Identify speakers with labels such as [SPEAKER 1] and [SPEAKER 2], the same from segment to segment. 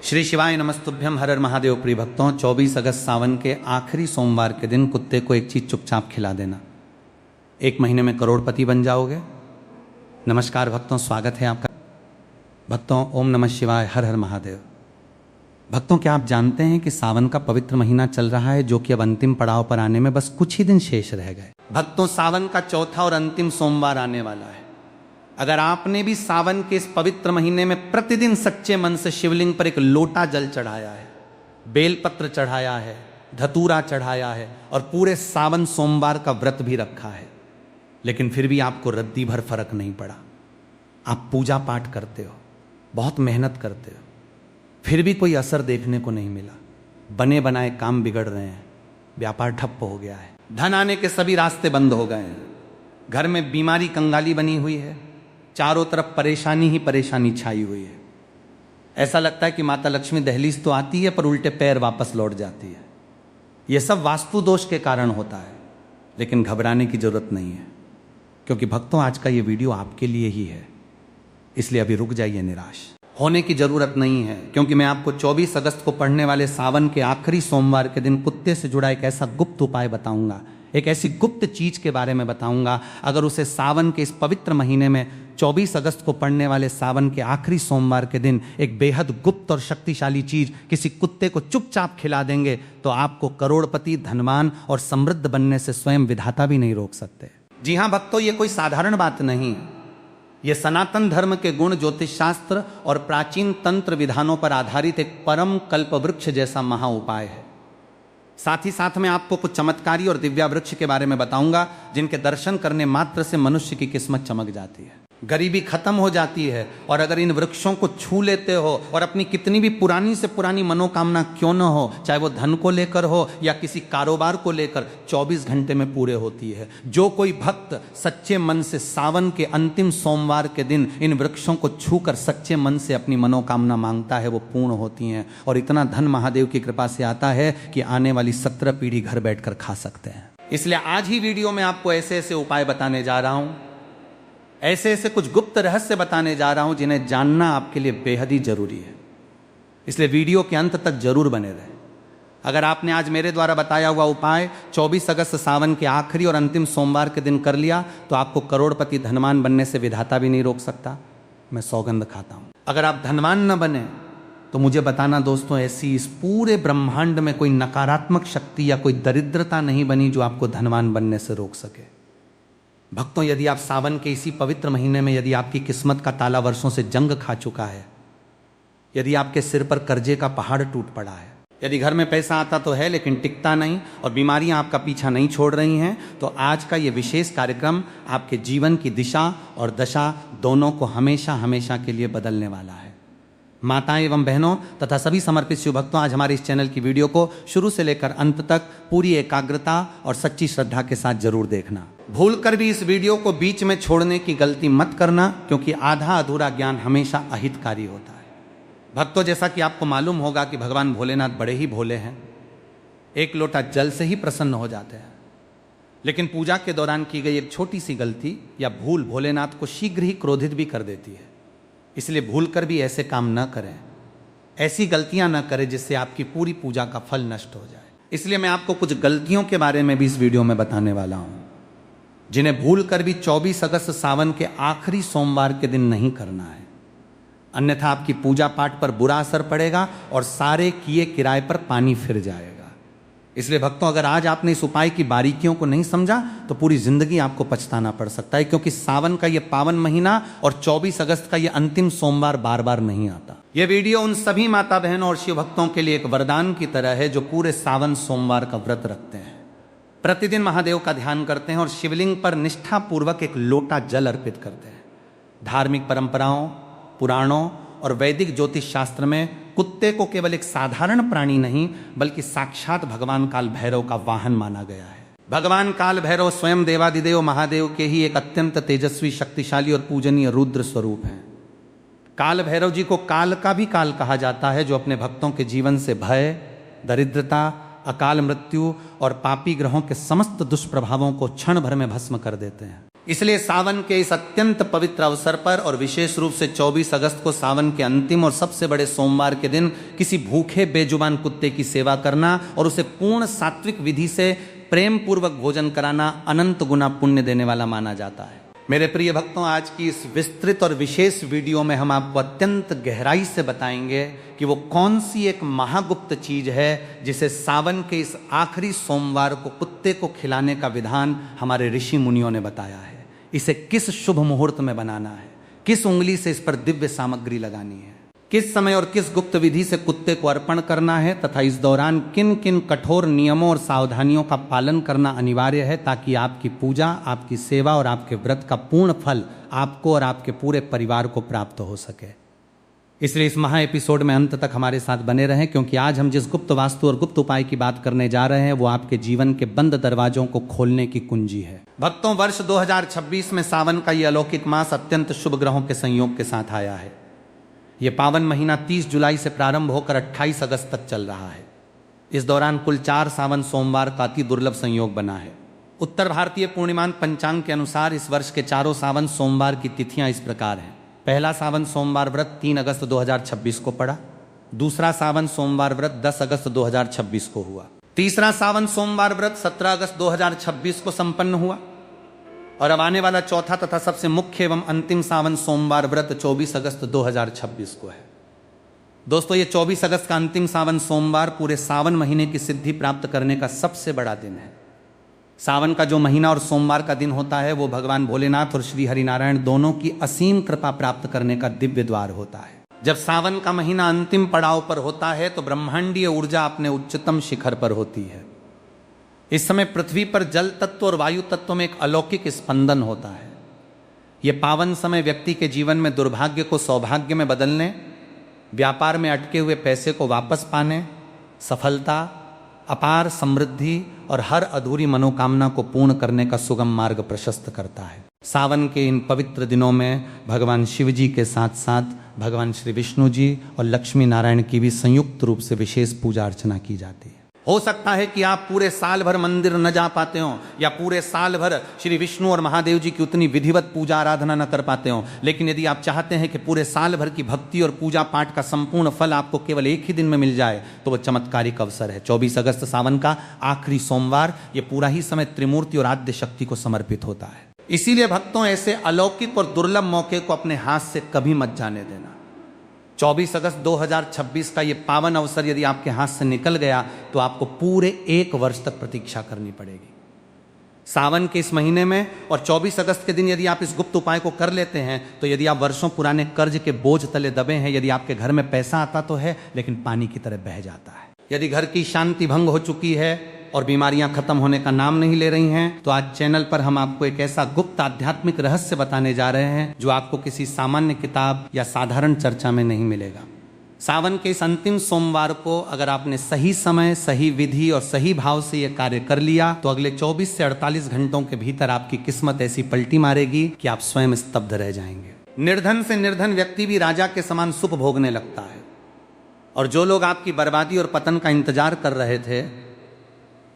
[SPEAKER 1] श्री शिवाय नमस्तुभ्यम। हर हर महादेव प्रिय भक्तों, 24 अगस्त सावन के आखिरी सोमवार के दिन कुत्ते को एक चीज़ चुपचाप खिला देना, 1 महीने में करोड़पति बन जाओगे। नमस्कार भक्तों, स्वागत है आपका। भक्तों, ओम नमः शिवाय, हर हर महादेव। भक्तों, क्या आप जानते हैं कि सावन का पवित्र महीना चल रहा है, जो कि अब अंतिम पड़ाव पर आने में बस कुछ ही दिन शेष रह गए। भक्तों, सावन का चौथा और अंतिम सोमवार आने वाला है। अगर आपने भी सावन के इस पवित्र महीने में प्रतिदिन सच्चे मन से शिवलिंग पर एक लोटा जल चढ़ाया है, बेलपत्र चढ़ाया है, धतूरा चढ़ाया है और पूरे सावन सोमवार का व्रत भी रखा है, लेकिन फिर भी आपको रद्दी भर फर्क नहीं पड़ा, आप पूजा पाठ करते हो, बहुत मेहनत करते हो, फिर भी कोई असर देखने को नहीं मिला, बने बनाए काम बिगड़ रहे हैं, व्यापार ठप्प हो गया है, धन आने के सभी रास्ते बंद हो गए हैं, घर में बीमारी कंगाली बनी हुई है, चारों तरफ परेशानी ही परेशानी छाई हुई है। ऐसा लगता है कि माता लक्ष्मी दहलीज तो आती है पर उल्टे पैर वापस लौट जाती है। यह सब वास्तु दोष के कारण होता है, लेकिन घबराने की जरूरत नहीं है, क्योंकि भक्तों आज का ये वीडियो आपके लिए ही है, इसलिए अभी रुक जाइए, निराश होने की जरूरत नहीं है, क्योंकि मैं आपको 24 अगस्त को पड़ने वाले सावन के आखिरी सोमवार के दिन कुत्ते से जुड़ा एक ऐसा गुप्त उपाय बताऊंगा, एक ऐसी गुप्त चीज के बारे में बताऊंगा। अगर उसे सावन के इस पवित्र महीने में 24 अगस्त को पड़ने वाले सावन के आखिरी सोमवार के दिन एक बेहद गुप्त और शक्तिशाली चीज किसी कुत्ते को चुपचाप खिला देंगे, तो आपको करोड़पति, धनवान और समृद्ध बनने से स्वयं विधाता भी नहीं रोक सकते। जी हाँ भक्तों, ये कोई साधारण बात नहीं है। यह सनातन धर्म के गुण, ज्योतिष शास्त्र और प्राचीन तंत्र विधानों पर आधारित एक परम कल्प वृक्ष जैसा महा उपाय है। साथ ही साथ मैं आपको कुछ चमत्कारी और दिव्या वृक्ष के बारे में बताऊंगा, जिनके दर्शन करने मात्र से मनुष्य की किस्मत चमक जाती है, गरीबी खत्म हो जाती है। और अगर इन वृक्षों को छू लेते हो और अपनी कितनी भी पुरानी से पुरानी मनोकामना क्यों न हो, चाहे वो धन को लेकर हो या किसी कारोबार को लेकर, 24 घंटे में पूरे होती है। जो कोई भक्त सच्चे मन से सावन के अंतिम सोमवार के दिन इन वृक्षों को छूकर सच्चे मन से अपनी मनोकामना मांगता है, वो पूर्ण होती हैं। और इतना धन महादेव की कृपा से आता है कि आने वाली 17 पीढ़ी घर बैठकर खा सकते हैं। इसलिए आज ही वीडियो में आपको ऐसे ऐसे उपाय बताने जा रहा हूं, ऐसे ऐसे कुछ गुप्त रहस्य बताने जा रहा हूं, जिन्हें जानना आपके लिए बेहद ही जरूरी है। इसलिए वीडियो के अंत तक जरूर बने रहे। अगर आपने आज मेरे द्वारा बताया हुआ उपाय 24 अगस्त सावन के आखिरी और अंतिम सोमवार के दिन कर लिया, तो आपको करोड़पति, धनवान बनने से विधाता भी नहीं रोक सकता, मैं सौगंध खाता हूं। अगर आप धनवान न बने तो मुझे बताना दोस्तों, ऐसी इस पूरे ब्रह्मांड में कोई नकारात्मक शक्ति या कोई दरिद्रता नहीं बनी जो आपको धनवान बनने से रोक सके। भक्तों, यदि आप सावन के इसी पवित्र महीने में, यदि आपकी किस्मत का ताला वर्षों से जंग खा चुका है, यदि आपके सिर पर कर्जे का पहाड़ टूट पड़ा है, यदि घर में पैसा आता तो है लेकिन टिकता नहीं और बीमारियां आपका पीछा नहीं छोड़ रही हैं, तो आज का ये विशेष कार्यक्रम आपके जीवन की दिशा और दशा दोनों को हमेशा हमेशा के लिए बदलने वाला है। माताएं एवं बहनों तथा सभी समर्पित शिव भक्तों, आज हमारे इस चैनल की वीडियो को शुरू से लेकर अंत तक पूरी एकाग्रता और सच्ची श्रद्धा के साथ जरूर देखना। भूलकर भी इस वीडियो को बीच में छोड़ने की गलती मत करना, क्योंकि आधा अधूरा ज्ञान हमेशा अहितकारी होता है। भक्तों, जैसा कि आपको मालूम होगा कि भगवान भोलेनाथ बड़े ही भोले हैं, एक लोटा जल से ही प्रसन्न हो जाते हैं, लेकिन पूजा के दौरान की गई एक छोटी सी गलती या भूल भोलेनाथ को शीघ्र ही क्रोधित भी कर देती है। इसलिए भूलकर भी ऐसे काम न करें, ऐसी गलतियां न करें जिससे आपकी पूरी पूजा का फल नष्ट हो जाए। इसलिए मैं आपको कुछ गलतियों के बारे में भी इस वीडियो में बताने वाला हूं, जिन्हें भूलकर भी 24 अगस्त सावन के आखिरी सोमवार के दिन नहीं करना है, अन्यथा आपकी पूजा पाठ पर बुरा असर पड़ेगा और सारे किए किराए पर पानी फिर जाएगा। इसलिए भक्तों, अगर आज आपने इस उपाय की बारीकियों को नहीं समझा तो पूरी जिंदगी आपको पछताना पड़ सकता है, क्योंकि सावन का यह पावन महीना और 24 अगस्त का यह अंतिम सोमवार बार बार नहीं आता। यह वीडियो उन सभी माता बहनों और शिव भक्तों के लिए एक वरदान की तरह है जो पूरे सावन सोमवार का व्रत रखते हैं, प्रतिदिन महादेव का ध्यान करते हैं और शिवलिंग पर निष्ठापूर्वक एक लोटा जल अर्पित करते हैं। धार्मिक परंपराओं, पुराणों और वैदिक ज्योतिष शास्त्र में कुत्ते को केवल एक साधारण प्राणी नहीं, बल्कि साक्षात भगवान काल भैरव का वाहन माना गया है। भगवान काल भैरव स्वयं देवादिदेव महादेव के ही एक अत्यंत तेजस्वी, शक्तिशाली और पूजनीय रुद्र स्वरूप हैं। काल भैरव जी को काल का भी काल कहा जाता है, जो अपने भक्तों के जीवन से भय, दरिद्रता, अकाल मृत्यु और पापी ग्रहों के समस्त दुष्प्रभावों को क्षण भर में भस्म कर देते हैं। इसलिए सावन के इस अत्यंत पवित्र अवसर पर और विशेष रूप से 24 अगस्त को सावन के अंतिम और सबसे बड़े सोमवार के दिन किसी भूखे बेजुबान कुत्ते की सेवा करना और उसे पूर्ण सात्विक विधि से प्रेम पूर्वक भोजन कराना अनंत गुना पुण्य देने वाला माना जाता है। मेरे प्रिय भक्तों, आज की इस विस्तृत और विशेष वीडियो में हम आपको अत्यंत गहराई से बताएंगे कि वो कौन सी एक महागुप्त चीज है जिसे सावन के इस आखिरी सोमवार को कुत्ते को खिलाने का विधान हमारे ऋषि मुनियों ने बताया है। इसे किस शुभ मुहूर्त में बनाना है, किस उंगली से इस पर दिव्य सामग्री लगानी है, किस समय और किस गुप्त विधि से कुत्ते को अर्पण करना है तथा इस दौरान किन किन कठोर नियमों और सावधानियों का पालन करना अनिवार्य है ताकि आपकी पूजा, आपकी सेवा और आपके व्रत का पूर्ण फल आपको और आपके पूरे परिवार को प्राप्त हो सके। इसलिए इस महा एपिसोड में अंत तक हमारे साथ बने रहें, क्योंकि आज हम जिस गुप्त वास्तु और गुप्त उपाय की बात करने जा रहे हैं वो आपके जीवन के बंद दरवाजों को खोलने की कुंजी है। भक्तों, वर्ष 2026 में सावन का ये अलौकिक मास अत्यंत शुभ ग्रहों के संयोग के साथ आया है। ये पावन महीना 30 जुलाई से प्रारंभ होकर 28 अगस्त तक चल रहा है। इस दौरान कुल 4 सावन सोमवार का अति दुर्लभ संयोग बना है। उत्तर भारतीय पूर्णिमान पंचांग के अनुसार इस वर्ष के चारों सावन सोमवार की तिथियां इस प्रकार हैं। पहला सावन सोमवार व्रत 3 अगस्त 2026 को पड़ा। दूसरा सावन सोमवार व्रत 10 अगस्त 2026 को हुआ। तीसरा सावन सोमवार व्रत 17 अगस्त 2026 को संपन्न हुआ। और अब आने वाला चौथा तथा सबसे मुख्य एवं अंतिम सावन सोमवार व्रत 24 अगस्त 2026 को है। दोस्तों, ये 24 अगस्त का अंतिम सावन सोमवार पूरे सावन महीने की सिद्धि प्राप्त करने का सबसे बड़ा दिन है। सावन का जो महीना और सोमवार का दिन होता है वो भगवान भोलेनाथ और श्री हरिनारायण दोनों की असीम कृपा प्राप्त करने का दिव्य द्वार होता है। जब सावन का महीना अंतिम पड़ाव पर होता है तो ब्रह्मांडीय ऊर्जा अपने उच्चतम शिखर पर होती है। इस समय पृथ्वी पर जल तत्व और वायु तत्व में एक अलौकिक स्पंदन होता है। यह पावन समय व्यक्ति के जीवन में दुर्भाग्य को सौभाग्य में बदलने, व्यापार में अटके हुए पैसे को वापस पाने, सफलता, अपार समृद्धि और हर अधूरी मनोकामना को पूर्ण करने का सुगम मार्ग प्रशस्त करता है। सावन के इन पवित्र दिनों में भगवान शिव जी के साथ साथ भगवान श्री विष्णु जी और लक्ष्मी नारायण की भी संयुक्त रूप से विशेष पूजा अर्चना की जाती है। हो सकता है कि आप पूरे साल भर मंदिर न जा पाते हो या पूरे साल भर श्री विष्णु और महादेव जी की उतनी विधिवत पूजा आराधना न कर पाते हो, लेकिन यदि आप चाहते हैं कि पूरे साल भर की भक्ति और पूजा पाठ का संपूर्ण फल आपको केवल एक ही दिन में मिल जाए तो वह चमत्कारिक अवसर है। 24 अगस्त सावन का आखिरी सोमवार, ये पूरा ही समय त्रिमूर्ति और आद्य शक्ति को समर्पित होता है। इसीलिए भक्तों, ऐसे अलौकिक और दुर्लभ मौके को अपने हाथ से कभी मत जाने देना। 24 अगस्त 2026 का ये पावन अवसर यदि आपके हाथ से निकल गया तो आपको पूरे 1 वर्ष तक प्रतीक्षा करनी पड़ेगी। सावन के इस महीने में और 24 अगस्त के दिन यदि आप इस गुप्त उपाय को कर लेते हैं तो यदि आप वर्षों पुराने कर्ज के बोझ तले दबे हैं, यदि आपके घर में पैसा आता तो है लेकिन पानी की तरह बह जाता है, यदि घर की शांति भंग हो चुकी है और बीमारियां खत्म होने का नाम नहीं ले रही हैं, तो आज चैनल पर हम आपको एक ऐसा गुप्त आध्यात्मिक रहस्य बताने जा रहे हैं जो आपको किसी सामान्य किताब या साधारण चर्चा में नहीं मिलेगा। सावन के इस अंतिम सोमवार को अगर आपने सही समय, सही विधि और सही भाव से यह कार्य कर लिया तो अगले 24 से 48 घंटों के भीतर आपकी किस्मत ऐसी पलटी मारेगी कि आप स्वयं स्तब्ध रह जाएंगे। निर्धन से निर्धन व्यक्ति भी राजा के समान सुख भोगने लगता है, और जो लोग आपकी बर्बादी और पतन का इंतजार कर रहे थे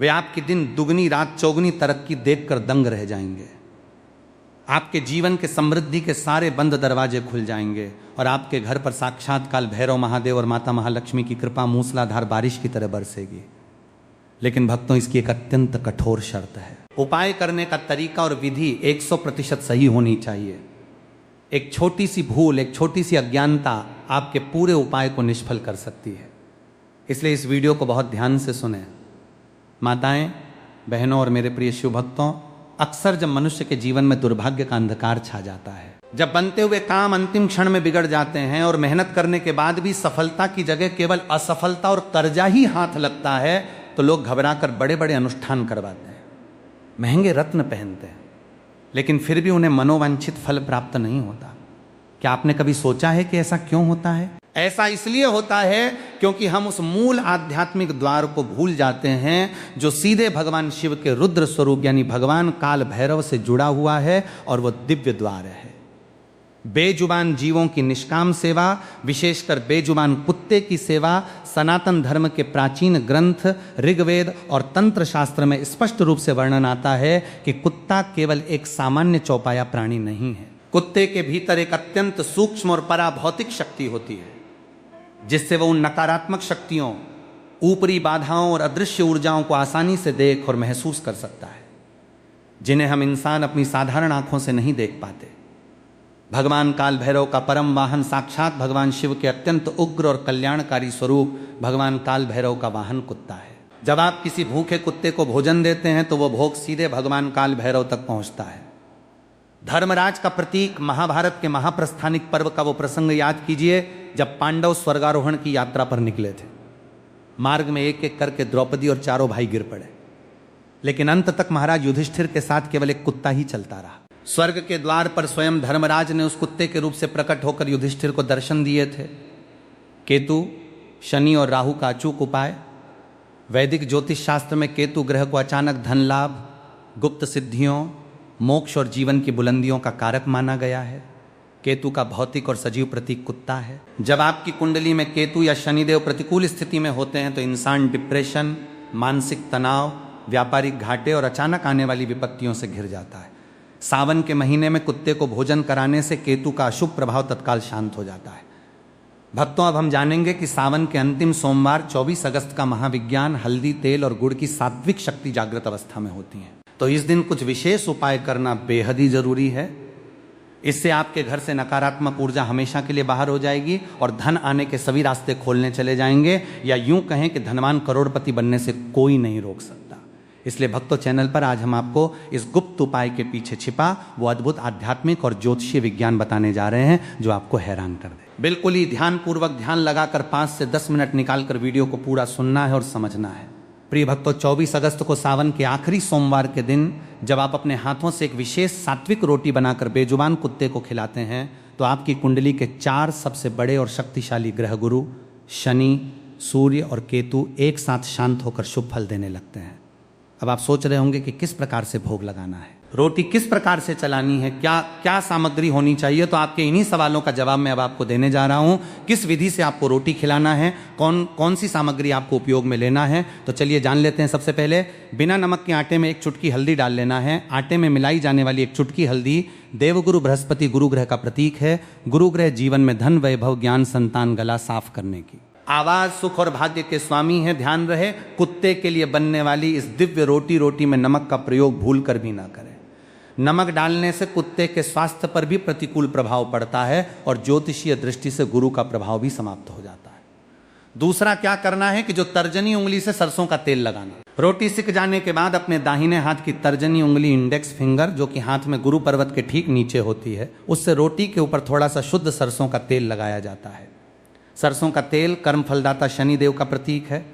[SPEAKER 1] वे आपकी दिन दुगनी रात चौगुनी तरक्की देखकर दंग रह जाएंगे। आपके जीवन के समृद्धि के सारे बंद दरवाजे खुल जाएंगे और आपके घर पर साक्षात काल भैरव महादेव और माता महालक्ष्मी की कृपा मूसलाधार बारिश की तरह बरसेगी। लेकिन भक्तों, इसकी एक अत्यंत कठोर शर्त है। उपाय करने का तरीका और विधि 100% सही होनी चाहिए। एक छोटी सी भूल, एक छोटी सी अज्ञानता आपके पूरे उपाय को निष्फल कर सकती है। इसलिए इस वीडियो को बहुत ध्यान से सुने। माताएं, बहनों और मेरे प्रिय शिव भक्तों, अक्सर जब मनुष्य के जीवन में दुर्भाग्य का अंधकार छा जाता है, जब बनते हुए काम अंतिम क्षण में बिगड़ जाते हैं और मेहनत करने के बाद भी सफलता की जगह केवल असफलता और कर्जा ही हाथ लगता है, तो लोग घबराकर बड़े बड़े अनुष्ठान करवाते हैं, महंगे रत्न पहनते हैं, लेकिन फिर भी उन्हें मनोवांछित फल प्राप्त नहीं होता। क्या आपने कभी सोचा है कि ऐसा क्यों होता है? ऐसा इसलिए होता है क्योंकि हम उस मूल आध्यात्मिक द्वार को भूल जाते हैं जो सीधे भगवान शिव के रुद्र स्वरूप यानी भगवान काल भैरव से जुड़ा हुआ है, और वह दिव्य द्वार है। बेजुबान जीवों की निष्काम सेवा, विशेषकर बेजुबान कुत्ते की सेवा सनातन धर्म के प्राचीन ग्रंथ ऋग्वेद और तंत्र शास्त्र में स्पष्ट रूप से वर्णन आता है कि कुत्ता केवल एक सामान्य चौपाया प्राणी नहीं है। कुत्ते के भीतर एक अत्यंत सूक्ष्म और पराभौतिक शक्ति होती है, जिससे वो उन नकारात्मक शक्तियों, ऊपरी बाधाओं और अदृश्य ऊर्जाओं को आसानी से देख और महसूस कर सकता है, जिन्हें हम इंसान अपनी साधारण आंखों से नहीं देख पाते। भगवान काल भैरव का परम वाहन साक्षात भगवान शिव के अत्यंत उग्र और कल्याणकारी स्वरूप भगवान काल भैरव का वाहन कुत्ता है। जब आप किसी भूखे कुत्ते को भोजन देते हैं तो वह भोग सीधे भगवान काल भैरव तक पहुंचता है। धर्मराज का प्रतीक महाभारत के महाप्रस्थानिक पर्व का वो प्रसंग याद कीजिए, जब पांडव स्वर्गारोहण की यात्रा पर निकले थे। मार्ग में एक एक करके द्रौपदी और चारों भाई गिर पड़े, लेकिन अंत तक महाराज युधिष्ठिर के साथ केवल एक कुत्ता ही चलता रहा। स्वर्ग के द्वार पर स्वयं धर्मराज ने उस कुत्ते के रूप से प्रकट होकर युधिष्ठिर को दर्शन दिए थे। केतु, शनि और राहु का अचूक उपाय। वैदिक ज्योतिष शास्त्र में केतु ग्रह को अचानक धन लाभ, गुप्त सिद्धियों, मोक्ष और जीवन की बुलंदियों का कारक माना गया है। केतु का भौतिक और सजीव प्रतीक कुत्ता है। जब आपकी कुंडली में केतु या शनिदेव प्रतिकूल स्थिति में होते हैं तो इंसान डिप्रेशन, मानसिक तनाव, व्यापारिक घाटे और अचानक आने वाली विपत्तियों से घिर जाता है। सावन के महीने में कुत्ते को भोजन कराने से केतु का अशुभ प्रभाव तत्काल शांत हो जाता है। भक्तों, अब हम जानेंगे कि सावन के अंतिम सोमवार 24 अगस्त का महाविज्ञान हल्दी, तेल और गुड़ की सात्विक शक्ति जागृत अवस्था में होती है। तो इस दिन कुछ विशेष उपाय करना बेहद ही जरूरी है। इससे आपके घर से नकारात्मक ऊर्जा हमेशा के लिए बाहर हो जाएगी और धन आने के सभी रास्ते खोलने चले जाएंगे, या यूं कहें कि धनवान करोड़पति बनने से कोई नहीं रोक सकता। इसलिए भक्तों, चैनल पर आज हम आपको इस गुप्त उपाय के पीछे छिपा वो अद्भुत आध्यात्मिक और ज्योतिषीय विज्ञान बताने जा रहे हैं, जो आपको हैरान कर दे। बिल्कुल ही ध्यानपूर्वक ध्यान लगाकर 5 से 10 मिनट निकालकर वीडियो को पूरा सुनना है और समझना है। प्रिय भक्तों, 24 अगस्त को सावन के आखिरी सोमवार के दिन जब आप अपने हाथों से एक विशेष सात्विक रोटी बनाकर बेजुबान कुत्ते को खिलाते हैं तो आपकी कुंडली के 4 सबसे बड़े और शक्तिशाली ग्रह गुरु शनि, सूर्य और केतु एक साथ शांत होकर शुभ फल देने लगते हैं। अब आप सोच रहे होंगे कि किस प्रकार से भोग लगाना है, रोटी किस प्रकार से चलानी है, क्या क्या सामग्री होनी चाहिए। तो आपके इन्हीं सवालों का जवाब मैं अब आपको देने जा रहा हूं। किस विधि से आपको रोटी खिलाना है, कौन सी सामग्री आपको उपयोग में लेना है, तो चलिए जान लेते हैं। सबसे पहले बिना नमक के आटे में 1 चुटकी हल्दी डाल लेना है। आटे में मिलाई जाने वाली 1 चुटकी हल्दी देवगुरु बृहस्पति गुरु ग्रह का प्रतीक है। गुरु ग्रह जीवन में धन, वैभव, ज्ञान, संतान, गला साफ करने की, आवाज, सुख और भाग्य के स्वामी हैं। ध्यान रहे, कुत्ते के लिए बनने वाली इस दिव्य रोटी में नमक का प्रयोग भूल कर भी ना करें। नमक डालने से कुत्ते के स्वास्थ्य पर भी प्रतिकूल प्रभाव पड़ता है और ज्योतिषीय दृष्टि से गुरु का प्रभाव भी समाप्त हो जाता है। दूसरा क्या करना है कि जो तर्जनी उंगली से सरसों का तेल लगाना। रोटी सिक जाने के बाद अपने दाहिने हाथ की तर्जनी उंगली, इंडेक्स फिंगर, जो कि हाथ में गुरु पर्वत के ठीक नीचे होती है, उससे रोटी के ऊपर थोड़ा सा शुद्ध सरसों का तेल लगाया जाता है। सरसों का तेल कर्म फलदाता शनिदेव का प्रतीक है।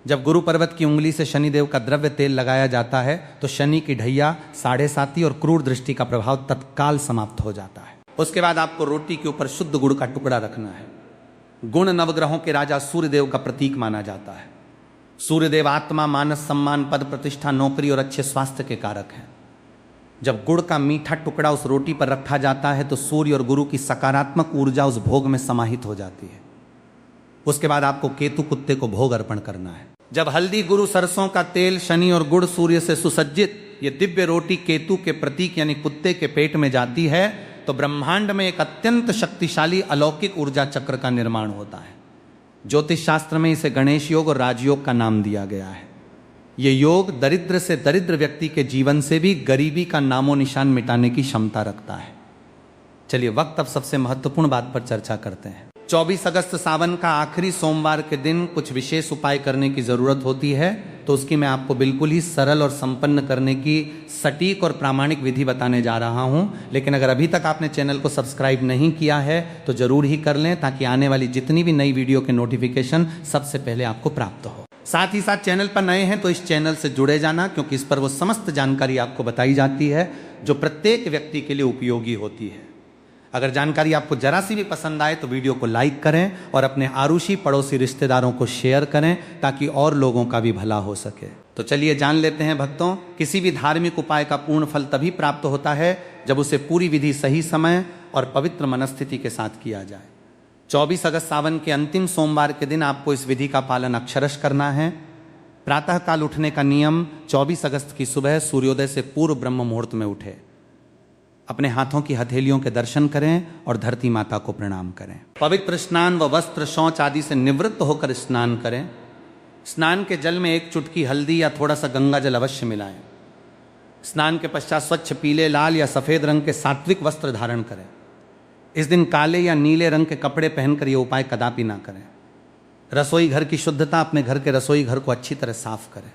[SPEAKER 1] जब गुरु पर्वत की उंगली से शनिदेव का द्रव्य तेल लगाया जाता है तो शनि की ढैया, 7.5 और क्रूर दृष्टि का प्रभाव तत्काल समाप्त हो जाता है। उसके बाद आपको रोटी के ऊपर शुद्ध गुड़ का टुकड़ा रखना है। गुण नवग्रहों के राजा सूर्यदेव का प्रतीक माना जाता है। सूर्यदेव आत्मा, मानस, सम्मान, पद प्रतिष्ठा, नौकरी और अच्छे स्वास्थ्य के कारक हैं। जब गुड़ का मीठा टुकड़ा उस रोटी पर रखा जाता है तो सूर्य और गुरु की सकारात्मक ऊर्जा उस भोग में समाहित हो जाती है। उसके बाद आपको केतु कुत्ते को भोग अर्पण करना है। जब हल्दी, गुरु, सरसों का तेल, शनि और गुड़ सूर्य से सुसज्जित ये दिव्य रोटी केतु के प्रतीक यानी कुत्ते के पेट में जाती है तो ब्रह्मांड में एक अत्यंत शक्तिशाली अलौकिक ऊर्जा चक्र का निर्माण होता है। ज्योतिष शास्त्र में इसे गणेश योग और राजयोग का नाम दिया गया है। ये योग दरिद्र से दरिद्र व्यक्ति के जीवन से भी गरीबी का नामो निशान मिटाने की क्षमता रखता है। चलिए वक्त अब सबसे महत्वपूर्ण बात पर चर्चा करते हैं। 24 अगस्त सावन का आखिरी सोमवार के दिन कुछ विशेष उपाय करने की जरूरत होती है, तो उसकी मैं आपको बिल्कुल ही सरल और संपन्न करने की सटीक और प्रामाणिक विधि बताने जा रहा हूं। लेकिन अगर अभी तक आपने चैनल को सब्सक्राइब नहीं किया है तो जरूर ही कर लें, ताकि आने वाली जितनी भी नई वीडियो के नोटिफिकेशन सबसे पहले आपको प्राप्त हो। साथ ही साथ चैनल पर नए हैं तो इस चैनल से जुड़े जाना, क्योंकि इस पर वो समस्त जानकारी आपको बताई जाती है जो प्रत्येक व्यक्ति के लिए उपयोगी होती है। अगर जानकारी आपको जरा सी भी पसंद आए तो वीडियो को लाइक करें और अपने आरुषी पड़ोसी रिश्तेदारों को शेयर करें, ताकि और लोगों का भी भला हो सके। तो चलिए जान लेते हैं भक्तों, किसी भी धार्मिक उपाय का पूर्ण फल तभी प्राप्त होता है जब उसे पूरी विधि, सही समय और पवित्र मनस्थिति के साथ किया जाए। 24 अगस्त सावन के अंतिम सोमवार के दिन आपको इस विधि का पालन अक्षरश करना है। प्रातःकाल उठने का नियम 24 अगस्त की सुबह सूर्योदय से पूर्व ब्रह्म मुहूर्त में उठे, अपने हाथों की हथेलियों के दर्शन करें और धरती माता को प्रणाम करें। पवित्र स्नान व वस्त्र शौच आदि से निवृत्त होकर स्नान करें। स्नान के जल में एक चुटकी हल्दी या थोड़ा सा गंगा जल अवश्य मिलाएं। स्नान के पश्चात स्वच्छ पीले, लाल या सफ़ेद रंग के सात्विक वस्त्र धारण करें। इस दिन काले या नीले रंग के कपड़े पहनकर ये उपाय कदापि ना करें। रसोई घर की शुद्धता, अपने घर के रसोई घर को अच्छी तरह साफ करें।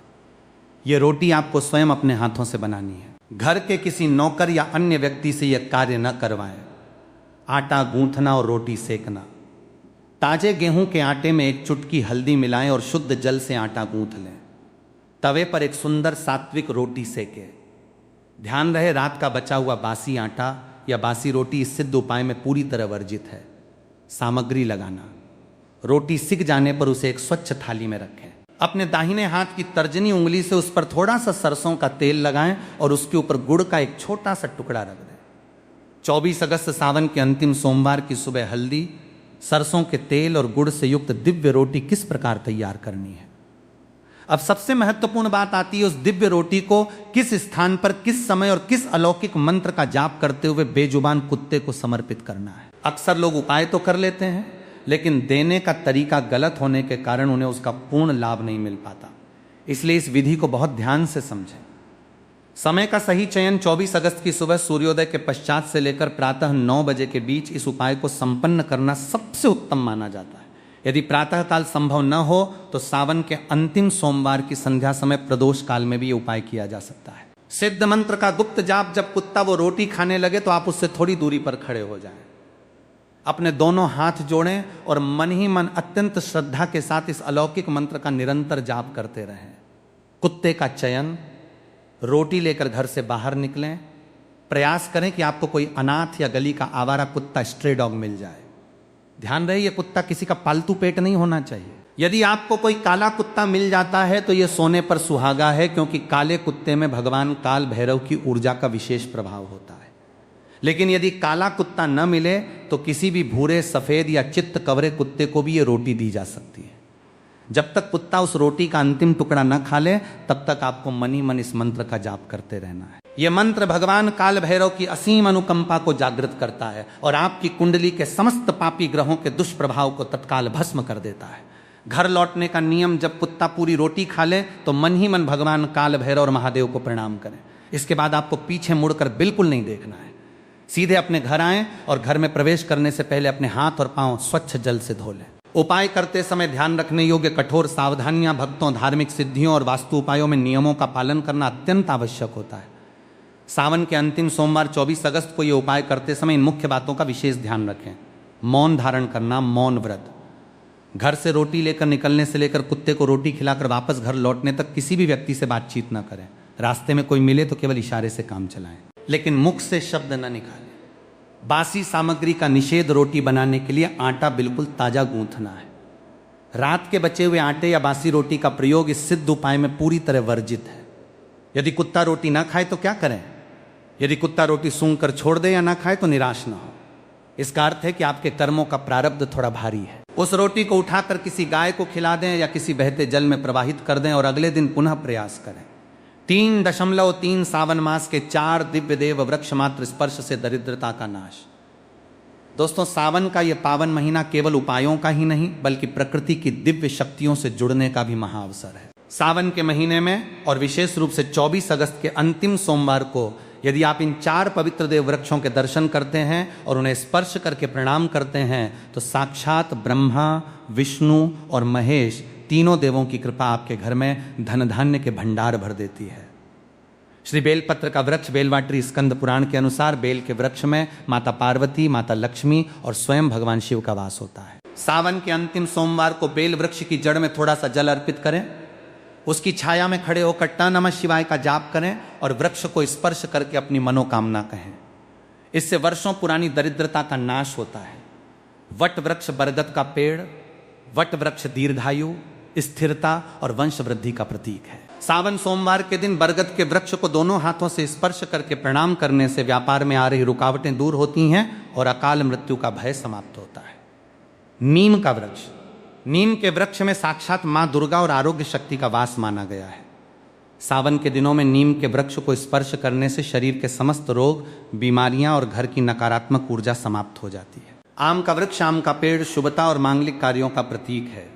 [SPEAKER 1] ये रोटी आपको स्वयं अपने हाथों से बनानी है। घर के किसी नौकर या अन्य व्यक्ति से यह कार्य न करवाएं। आटा गूंथना और रोटी सेकना। ताजे गेहूं के आटे में एक चुटकी हल्दी मिलाएं और शुद्ध जल से आटा गूंथ लें। तवे पर एक सुंदर सात्विक रोटी सेकें। ध्यान रहे, रात का बचा हुआ बासी आटा या बासी रोटी इस सिद्ध उपाय में पूरी तरह वर्जित है। सामग्री लगाना। रोटी सिक जाने पर उसे एक स्वच्छ थाली में रखें। अपने दाहिने हाथ की तर्जनी उंगली से उस पर थोड़ा सा सरसों का तेल लगाएं और उसके ऊपर गुड़ का एक छोटा सा टुकड़ा रख दें। 24 अगस्त सावन के अंतिम सोमवार की सुबह हल्दी, सरसों के तेल और गुड़ से युक्त दिव्य रोटी किस प्रकार तैयार करनी है। अब सबसे महत्वपूर्ण बात आती है, उस दिव्य रोटी को किस स्थान पर, किस समय और किस अलौकिक मंत्र का जाप करते हुए बेजुबान कुत्ते को समर्पित करना है। अक्सर लोग उपाय तो कर लेते हैं, लेकिन देने का तरीका गलत होने के कारण उन्हें उसका पूर्ण लाभ नहीं मिल पाता। इसलिए इस विधि को बहुत ध्यान से समझें। समय का सही चयन 24 अगस्त की सुबह सूर्योदय के पश्चात से लेकर प्रातः 9 बजे के बीच इस उपाय को संपन्न करना सबसे उत्तम माना जाता है। यदि प्रातःकाल संभव न हो तो सावन के अंतिम सोमवार की संध्या समय प्रदोष काल में भी ये उपाय किया जा सकता है। सिद्ध मंत्र का गुप्त जाप जब कुत्ता वो रोटी खाने लगे तो आप उससे थोड़ी दूरी पर खड़े हो जाएं। अपने दोनों हाथ जोड़ें और मन ही मन अत्यंत श्रद्धा के साथ इस अलौकिक मंत्र का निरंतर जाप करते रहें। कुत्ते का चयन, रोटी लेकर घर से बाहर निकलें। प्रयास करें कि आपको कोई अनाथ या गली का आवारा कुत्ता, स्ट्रे डॉग मिल जाए। ध्यान रहे, ये कुत्ता किसी का पालतू पेट नहीं होना चाहिए। यदि आपको कोई काला कुत्ता मिल जाता है तो यह सोने पर सुहागा है, क्योंकि काले कुत्ते में भगवान काल भैरव की ऊर्जा का विशेष प्रभाव होता है। लेकिन यदि काला कुत्ता न मिले तो किसी भी भूरे, सफेद या चित्त कवरे कुत्ते को भी ये रोटी दी जा सकती है। जब तक कुत्ता उस रोटी का अंतिम टुकड़ा न खा ले तब तक आपको मन ही मन इस मंत्र का जाप करते रहना है। यह मंत्र भगवान काल भैरव की असीम अनुकंपा को जागृत करता है और आपकी कुंडली के समस्त पापी ग्रहों के दुष्प्रभाव को तत्काल भस्म कर देता है। घर लौटने का नियम, जब कुत्ता पूरी रोटी खा ले तो मन ही मन भगवान काल भैरव और महादेव को प्रणाम करें। इसके बाद आपको पीछे मुड़कर बिल्कुल नहीं देखना है। सीधे अपने घर आएं और घर में प्रवेश करने से पहले अपने हाथ और पांव स्वच्छ जल से धो लें। उपाय करते समय ध्यान रखने योग्य कठोर सावधानियां भक्तों, धार्मिक सिद्धियों और वास्तु उपायों में नियमों का पालन करना अत्यंत आवश्यक होता है। सावन के अंतिम सोमवार 24 अगस्त को ये उपाय करते समय इन मुख्य बातों का विशेष ध्यान रखें। मौन धारण करना, मौन व्रत। घर से रोटी लेकर निकलने से लेकर कुत्ते को रोटी खिलाकर वापस घर लौटने तक किसी भी व्यक्ति से बातचीत न करें। रास्ते में कोई मिले तो केवल इशारे से काम चलाएं, लेकिन मुख से शब्द न निकालें। बासी सामग्री का निषेध। रोटी बनाने के लिए आटा बिल्कुल ताजा गूंथना है। रात के बचे हुए आटे या बासी रोटी का प्रयोग इस सिद्ध उपाय में पूरी तरह वर्जित है। यदि कुत्ता रोटी ना खाए तो क्या करें? यदि कुत्ता रोटी सूंघ कर छोड़ दे या ना खाए तो निराश ना हो। इसका अर्थ है कि आपके कर्मों का प्रारब्ध थोड़ा भारी है। उस रोटी को उठाकर किसी गाय को खिला दें या किसी बहते जल में प्रवाहित कर दें और अगले दिन पुनः प्रयास करें। 3.3 सावन मास के 4 दिव्य देव वृक्ष मात्र स्पर्श से दरिद्रता का नाश। दोस्तों, सावन का यह पावन महीना केवल उपायों का ही नहीं बल्कि प्रकृति की दिव्य शक्तियों से जुड़ने का भी महाअवसर है। सावन के महीने में और विशेष रूप से 24 अगस्त के अंतिम सोमवार को यदि आप इन 4 पवित्र देव वृक्षों के दर्शन करते हैं और उन्हें स्पर्श करके प्रणाम करते हैं तो साक्षात ब्रह्मा, विष्णु और महेश तीनों देवों की कृपा आपके घर में धन धान्य के भंडार भर देती है। श्री बेलपत्र का वृक्ष बेलवाटरी स्कंद पुराण के अनुसार बेल के वृक्ष में माता पार्वती, माता लक्ष्मी और स्वयं भगवान शिव का वास होता है। सावन के अंतिम सोमवार को बेल वृक्ष की जड़ में थोड़ा सा जल अर्पित करें। उसकी छाया में खड़े होकर ट नमः शिवाय का जाप करें और वृक्ष को स्पर्श करके अपनी मनोकामना कहें। इससे वर्षों पुरानी दरिद्रता का नाश होता है। वट वृक्ष बरगद का पेड़, वट वृक्ष दीर्घायु, स्थिरता और वंश वृद्धि का प्रतीक है। सावन सोमवार के दिन बरगद के वृक्ष को दोनों हाथों से स्पर्श करके प्रणाम करने से व्यापार में आ रही रुकावटें दूर होती हैं और अकाल मृत्यु का भय समाप्त होता है। नीम का वृक्ष, नीम के वृक्ष में साक्षात मां दुर्गा और आरोग्य शक्ति का वास माना गया है। सावन के दिनों में नीम के वृक्ष को स्पर्श करने से शरीर के समस्त रोग, बीमारियां और घर की नकारात्मक ऊर्जा समाप्त हो जाती है। आम का वृक्ष, आम का पेड़ शुभता और मांगलिक कार्यों का प्रतीक है।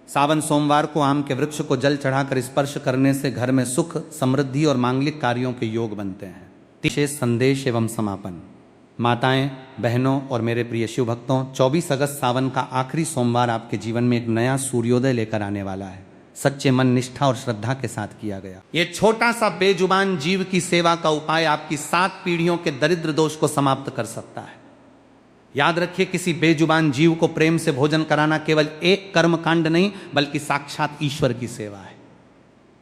[SPEAKER 1] सावन सोमवार को आम के वृक्ष को जल चढ़ाकर स्पर्श करने से घर में सुख, समृद्धि और मांगलिक कार्यों के योग बनते हैं। विशेष संदेश एवं समापन। माताएं, बहनों और मेरे प्रिय शिव भक्तों, 24 अगस्त सावन का आखिरी सोमवार आपके जीवन में एक नया सूर्योदय लेकर आने वाला है। सच्चे मन, निष्ठा और श्रद्धा के साथ किया गया ये छोटा सा बेजुबान जीव की सेवा का उपाय आपकी 7 पीढ़ियों के दरिद्र दोष को समाप्त कर सकता है। याद रखिए, किसी बेजुबान जीव को प्रेम से भोजन कराना केवल एक कर्म कांड नहीं बल्कि साक्षात ईश्वर की सेवा है।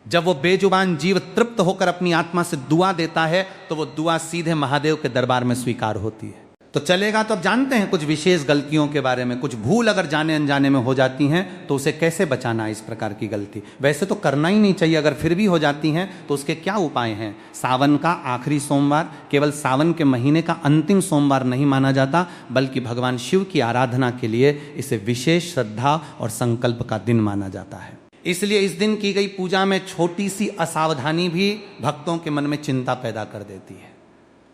[SPEAKER 1] जब वो बेजुबान जीव तृप्त होकर अपनी आत्मा से दुआ देता है तो वो दुआ सीधे महादेव के दरबार में स्वीकार होती है। तो चलेगा। तो अब जानते हैं कुछ विशेष गलतियों के बारे में। कुछ भूल अगर जाने अनजाने में हो जाती हैं तो उसे कैसे बचाना है इस प्रकार की गलती। वैसे तो करना ही नहीं चाहिए, अगर फिर भी हो जाती हैं तो उसके क्या उपाय हैं। सावन का आखिरी सोमवार केवल सावन के महीने का अंतिम सोमवार नहीं माना जाता, बल्कि भगवान शिव की आराधना के लिए इसे विशेष श्रद्धा और संकल्प का दिन माना जाता है। इसलिए इस दिन की गई पूजा में छोटी सी असावधानी भी भक्तों के मन में चिंता पैदा कर देती है।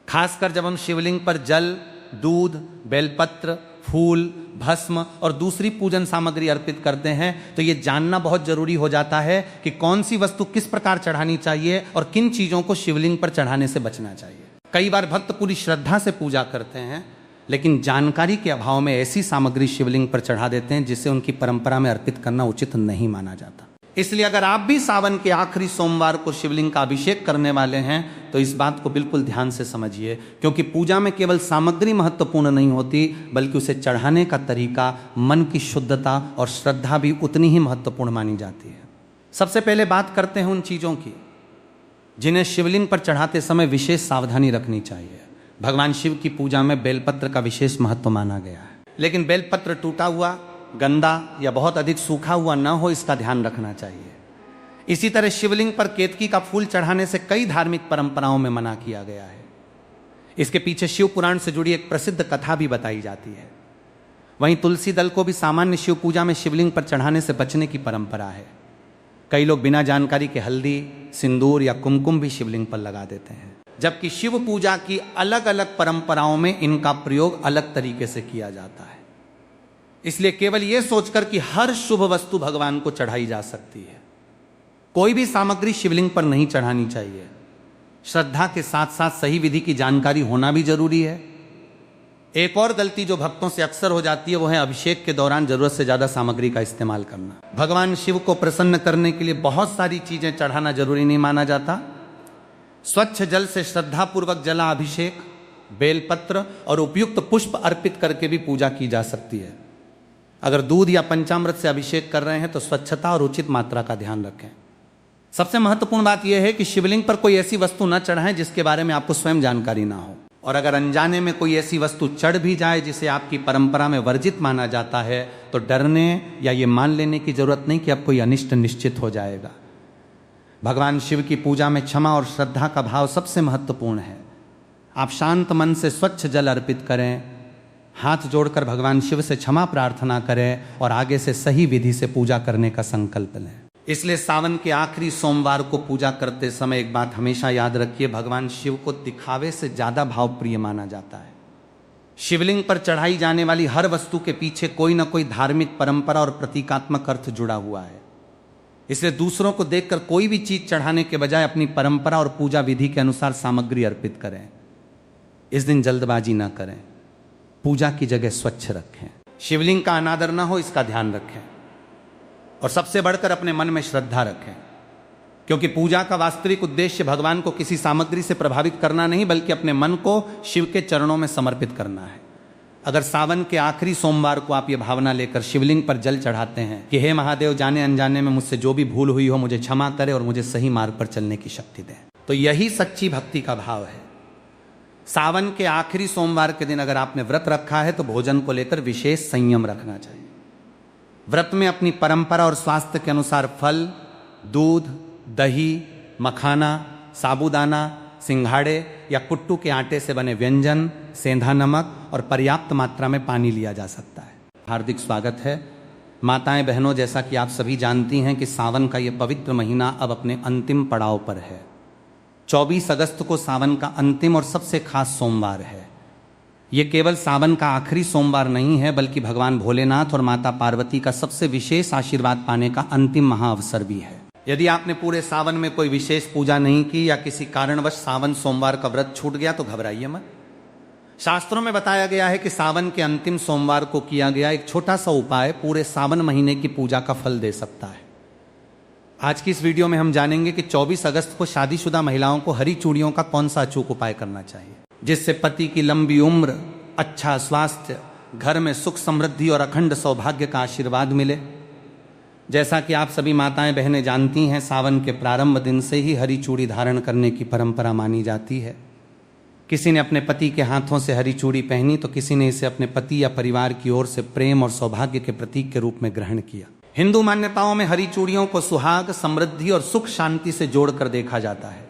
[SPEAKER 1] खासकर जब हम शिवलिंग पर जल, दूध, बेलपत्र, फूल, भस्म और दूसरी पूजन सामग्री अर्पित करते हैं तो ये जानना बहुत जरूरी हो जाता है कि कौन सी वस्तु किस प्रकार चढ़ानी चाहिए और किन चीजों को शिवलिंग पर चढ़ाने से बचना चाहिए। कई बार भक्त पूरी श्रद्धा से पूजा करते हैं लेकिन जानकारी के अभाव में ऐसी सामग्री शिवलिंग पर चढ़ा देते हैं जिसे उनकी परंपरा में अर्पित करना उचित नहीं माना जाता। इसलिए अगर आप भी सावन के आखिरी सोमवार को शिवलिंग का अभिषेक करने वाले हैं तो इस बात को बिल्कुल ध्यान से समझिए, क्योंकि पूजा में केवल सामग्री महत्वपूर्ण नहीं होती बल्कि उसे चढ़ाने का तरीका, मन की शुद्धता और श्रद्धा भी उतनी ही महत्वपूर्ण मानी जाती है। सबसे पहले बात करते हैं उन चीज़ों की जिन्हें शिवलिंग पर चढ़ाते समय विशेष सावधानी रखनी चाहिए। भगवान शिव की पूजा में बेलपत्र का विशेष महत्व माना गया है, लेकिन बेलपत्र टूटा हुआ, गंदा या बहुत अधिक सूखा हुआ न हो, इसका ध्यान रखना चाहिए। इसी तरह शिवलिंग पर केतकी का फूल चढ़ाने से कई धार्मिक परंपराओं में मना किया गया है। इसके पीछे शिव पुराण से जुड़ी एक प्रसिद्ध कथा भी बताई जाती है। वहीं तुलसी दल को भी सामान्य शिव पूजा में शिवलिंग पर चढ़ाने से बचने की परंपरा है। कई लोग बिना जानकारी के हल्दी, सिंदूर या कुमकुम भी शिवलिंग पर लगा देते हैं, जबकि शिव पूजा की अलग अलग परंपराओं में इनका प्रयोग अलग तरीके से किया जाता है। इसलिए केवल यह सोचकर कि हर शुभ वस्तु भगवान को चढ़ाई जा सकती है, कोई भी सामग्री शिवलिंग पर नहीं चढ़ानी चाहिए। श्रद्धा के साथ साथ सही विधि की जानकारी होना भी जरूरी है। एक और गलती जो भक्तों से अक्सर हो जाती है वो है अभिषेक के दौरान जरूरत से ज्यादा सामग्री का इस्तेमाल करना। भगवान शिव को प्रसन्न करने के लिए बहुत सारी चीजें चढ़ाना जरूरी नहीं माना जाता। स्वच्छ जल से श्रद्धापूर्वक जला अभिषेक, बेलपत्र और उपयुक्त पुष्प अर्पित करके भी पूजा की जा सकती है। अगर दूध या पंचामृत से अभिषेक कर रहे हैं तो स्वच्छता और उचित मात्रा का ध्यान रखें। सबसे महत्वपूर्ण बात यह है कि शिवलिंग पर कोई ऐसी वस्तु न चढ़ाएं जिसके बारे में आपको स्वयं जानकारी ना हो, और अगर अनजाने में कोई ऐसी वस्तु चढ़ भी जाए जिसे आपकी परंपरा में वर्जित माना जाता है तो डरने या ये मान लेने की जरूरत नहीं कि अब कोई अनिष्ट निश्चित हो जाएगा। भगवान शिव की पूजा में क्षमा और श्रद्धा का भाव सबसे महत्वपूर्ण है। आप शांत मन से स्वच्छ जल अर्पित करें, हाथ जोड़कर भगवान शिव से क्षमा प्रार्थना करें और आगे से सही विधि से पूजा करने का संकल्प लें। इसलिए सावन के आखिरी सोमवार को पूजा करते समय एक बात हमेशा याद रखिए, भगवान शिव को दिखावे से ज्यादा भावप्रिय माना जाता है। शिवलिंग पर चढ़ाई जाने वाली हर वस्तु के पीछे कोई ना कोई धार्मिक परंपरा और प्रतीकात्मक अर्थ जुड़ा हुआ है। इसलिए दूसरों को देखकर कोई भी चीज चढ़ाने के बजाय अपनी परंपरा और पूजा विधि के अनुसार सामग्री अर्पित करें। इस दिन जल्दबाजी ना करें, पूजा की जगह स्वच्छ रखें, शिवलिंग का अनादर ना हो इसका ध्यान रखें, और सबसे बढ़कर अपने मन में श्रद्धा रखें, क्योंकि पूजा का वास्तविक उद्देश्य भगवान को किसी सामग्री से प्रभावित करना नहीं बल्कि अपने मन को शिव के चरणों में समर्पित करना है। अगर सावन के आखिरी सोमवार को आप ये भावना लेकर शिवलिंग पर जल चढ़ाते हैं कि हे महादेव, जाने अनजाने में मुझसे जो भी भूल हुई हो मुझे क्षमा करे और मुझे सही मार्ग पर चलने की शक्ति दें, तो यही सच्ची भक्ति का भाव है। सावन के आखिरी सोमवार के दिन अगर आपने व्रत रखा है तो भोजन को लेकर विशेष संयम रखना चाहिए। व्रत में अपनी परंपरा और स्वास्थ्य के अनुसार फल, दूध, दही, मखाना, साबूदाना, सिंघाड़े या कुट्टू के आटे से बने व्यंजन, सेंधा नमक और पर्याप्त मात्रा में पानी लिया जा सकता है। हार्दिक स्वागत है माताएं बहनों। जैसा कि आप सभी जानती हैं कि सावन का ये पवित्र महीना अब अपने अंतिम पड़ाव पर है। 24 अगस्त को सावन का अंतिम और सबसे खास सोमवार है। ये केवल सावन का आखिरी सोमवार नहीं है, बल्कि भगवान भोलेनाथ और माता पार्वती का सबसे विशेष आशीर्वाद पाने का अंतिम महाअवसर भी है। यदि आपने पूरे सावन में कोई विशेष पूजा नहीं की या किसी कारणवश सावन सोमवार का व्रत छूट गया तो घबराइए मत। शास्त्रों में बताया गया है कि सावन के अंतिम सोमवार को किया गया एक छोटा सा उपाय पूरे सावन महीने की पूजा का फल दे सकता है। आज की इस वीडियो में हम जानेंगे कि 24 अगस्त को शादीशुदा महिलाओं को हरी चूड़ियों का कौन सा अचूक उपाय करना चाहिए, जिससे पति की लंबी उम्र, अच्छा स्वास्थ्य, घर में सुख समृद्धि और अखंड सौभाग्य का आशीर्वाद मिले। जैसा कि आप सभी माताएं बहनें जानती हैं, सावन के प्रारंभ दिन से ही हरी चूड़ी धारण करने की परंपरा मानी जाती है। किसी ने अपने पति के हाथों से हरी चूड़ी पहनी तो किसी ने इसे अपने पति या परिवार की ओर से प्रेम और सौभाग्य के प्रतीक के रूप में ग्रहण किया। हिंदू मान्यताओं में हरी चूड़ियों को सुहाग, समृद्धि और सुख शांति से जोड़कर देखा जाता है।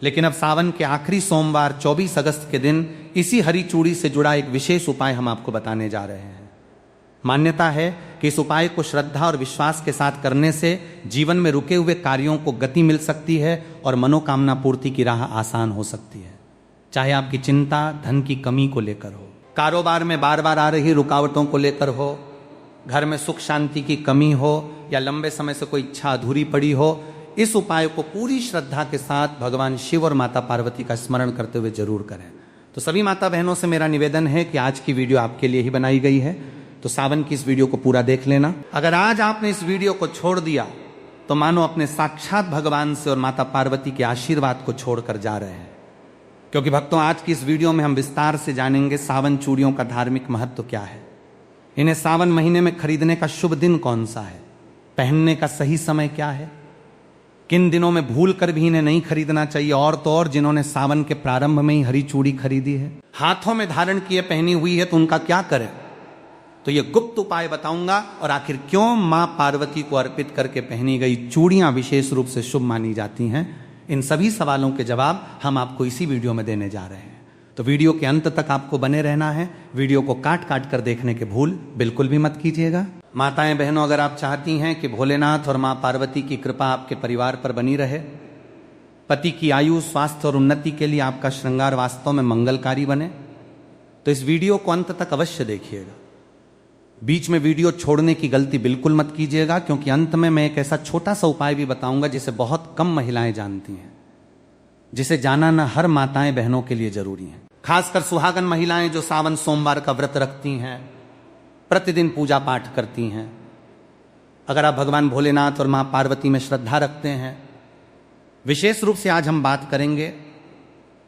[SPEAKER 1] लेकिन अब सावन के आखिरी सोमवार 24 अगस्त के दिन इसी हरी चूड़ी से जुड़ा एक विशेष उपाय हम आपको बताने जा रहे हैं। मान्यता है कि इस उपाय को श्रद्धा और विश्वास के साथ करने से जीवन में रुके हुए कार्यों को गति मिल सकती है और मनोकामना पूर्ति की राह आसान हो सकती है। चाहे आपकी चिंता धन की कमी को लेकर हो, कारोबार में बार बार आ रही रुकावटों को लेकर हो, घर में सुख शांति की कमी हो या लंबे समय से कोई इच्छा अधूरी पड़ी हो, इस उपाय को पूरी श्रद्धा के साथ भगवान शिव और माता पार्वती का स्मरण करते हुए जरूर करें। तो सभी माता बहनों से मेरा निवेदन है कि आज की वीडियो आपके लिए ही बनाई गई है, तो सावन की इस वीडियो को पूरा देख लेना। अगर आज आपने इस वीडियो को छोड़ दिया तो मानो अपने साक्षात भगवान से और माता पार्वती के आशीर्वाद को छोड़कर जा रहे हैं। क्योंकि भक्तों, आज की इस वीडियो में हम विस्तार से जानेंगे सावन चूड़ियों का धार्मिक महत्व क्या है, इन्हें सावन महीने में खरीदने का शुभ दिन कौन सा है, पहनने का सही समय क्या है, किन दिनों में भूल कर भी इन्हें नहीं खरीदना चाहिए, और तो और जिन्होंने सावन के प्रारंभ में ही हरी चूड़ी खरीदी है, हाथों में धारण किए पहनी हुई है, तो उनका क्या करें। तो ये गुप्त उपाय बताऊंगा, और आखिर क्यों मां पार्वती को अर्पित करके पहनी गई चूड़ियां विशेष रूप से शुभ मानी जाती हैं, इन सभी सवालों के जवाब हम आपको इसी वीडियो में देने जा रहे हैं। तो वीडियो के अंत तक आपको बने रहना है। वीडियो को काट काट कर देखने के भूल बिल्कुल भी मत कीजिएगा। माताएं बहनों, अगर आप चाहती हैं कि भोलेनाथ और मां पार्वती की कृपा आपके परिवार पर बनी रहे, पति की आयु, स्वास्थ्य और उन्नति के लिए आपका श्रृंगार वास्तव में मंगलकारी बने, तो इस वीडियो को अंत तक अवश्य देखिएगा। बीच में वीडियो छोड़ने की गलती बिल्कुल मत कीजिएगा, क्योंकि अंत में मैं एक ऐसा छोटा सा उपाय भी बताऊंगा जिसे बहुत कम महिलाएं जानती हैं, जिसे जानना हर माताएं बहनों के लिए जरूरी है। खासकर सुहागन महिलाएं जो सावन सोमवार का व्रत रखती हैं, प्रतिदिन पूजा पाठ करती हैं। अगर आप भगवान भोलेनाथ और मां पार्वती में श्रद्धा रखते हैं, विशेष रूप से आज हम बात करेंगे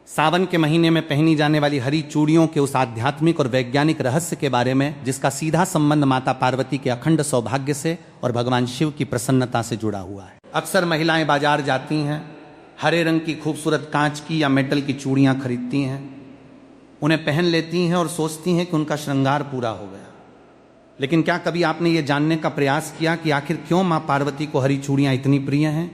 [SPEAKER 1] सावन के महीने में पहनी जाने वाली हरी चूड़ियों के उस आध्यात्मिक और वैज्ञानिक रहस्य के बारे में, जिसका सीधा संबंध माता पार्वती के अखंड सौभाग्य से और भगवान शिव की प्रसन्नता से जुड़ा हुआ है। अक्सर महिलाएं बाजार जाती हैं, हरे रंग की खूबसूरत कांच की या मेटल की चूड़ियां खरीदती हैं, उन्हें पहन लेती हैं और सोचती हैं कि उनका श्रृंगार पूरा हो गया। लेकिन क्या कभी आपने ये जानने का प्रयास किया कि आखिर क्यों मां पार्वती को हरी चूड़ियां इतनी प्रिय हैं?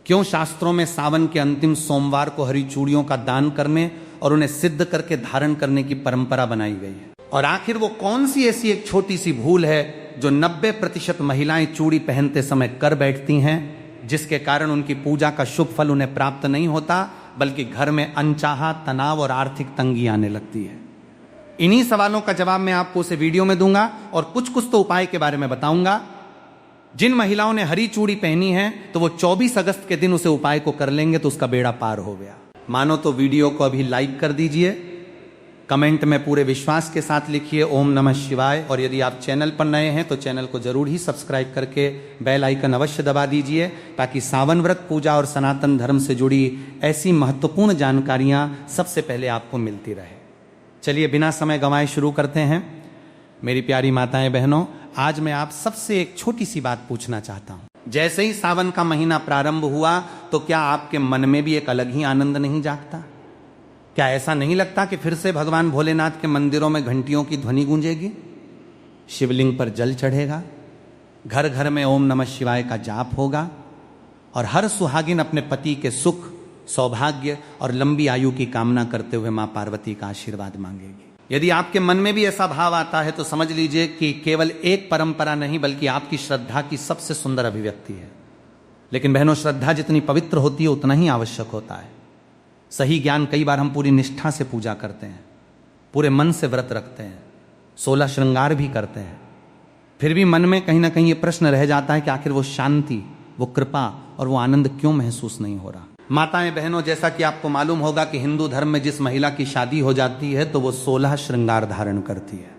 [SPEAKER 1] क्यों शास्त्रों में सावन के अंतिम सोमवार को हरी चूड़ियों का दान करने और उन्हें सिद्ध करके धारण करने की परंपरा बनाई गई है? और आखिर वो कौन सी ऐसी एक छोटी सी भूल है जो 90% महिलाएं चूड़ी पहनते समय कर बैठती हैं, जिसके कारण उनकी पूजा का शुभ फल उन्हें प्राप्त नहीं होता, बल्कि घर में अनचाहा तनाव और आर्थिक तंगी आने लगती है? इन्हीं सवालों का जवाब मैं आपको उसे वीडियो में दूंगा, और कुछ तो उपाय के बारे में बताऊंगा। जिन महिलाओं ने हरी चूड़ी पहनी है तो वो 24 अगस्त के दिन उसे उपाय को कर लेंगे तो उसका बेड़ा पार हो गया। मानो तो वीडियो को अभी लाइक कर दीजिए, कमेंट में पूरे विश्वास के साथ लिखिए ओम नमः शिवाय, और यदि आप चैनल पर नए हैं तो चैनल को जरूर ही सब्सक्राइब करके बेल आइकन अवश्य दबा दीजिए, ताकि सावन व्रत पूजा और सनातन धर्म से जुड़ी ऐसी महत्वपूर्ण जानकारियां सबसे पहले आपको मिलती रहे। चलिए बिना समय गंवाए शुरू करते हैं। मेरी प्यारी माताएं बहनों, आज मैं आप सबसे एक छोटी सी बात पूछना चाहता हूं। जैसे ही सावन का महीना प्रारंभ हुआ तो क्या आपके मन में भी एक अलग ही आनंद नहीं जागता? क्या ऐसा नहीं लगता कि फिर से भगवान भोलेनाथ के मंदिरों में घंटियों की ध्वनि गूंजेगी, शिवलिंग पर जल चढ़ेगा, घर घर में ओम नमः शिवाय का जाप होगा, और हर सुहागिन अपने पति के सुख, सौभाग्य और लंबी आयु की कामना करते हुए मां पार्वती का आशीर्वाद मांगेगी। यदि आपके मन में भी ऐसा भाव आता है तो समझ लीजिए कि केवल एक परंपरा नहीं बल्कि आपकी श्रद्धा की सबसे सुंदर अभिव्यक्ति है। लेकिन बहनों, श्रद्धा जितनी पवित्र होती है उतना ही आवश्यक होता है। सही ज्ञान, कई बार हम पूरी निष्ठा से पूजा करते हैं, पूरे मन से व्रत रखते हैं, 16 श्रृंगार भी करते हैं, फिर भी मन में कहीं ना कहीं ये प्रश्न रह जाता है कि आखिर वो शांति, वो कृपा और वो आनंद क्यों महसूस नहीं हो रहा। माताएं, बहनों, जैसा कि आपको मालूम होगा कि हिंदू धर्म में जिस महिला की शादी हो जाती है तो वो 16 श्रृंगार धारण करती है।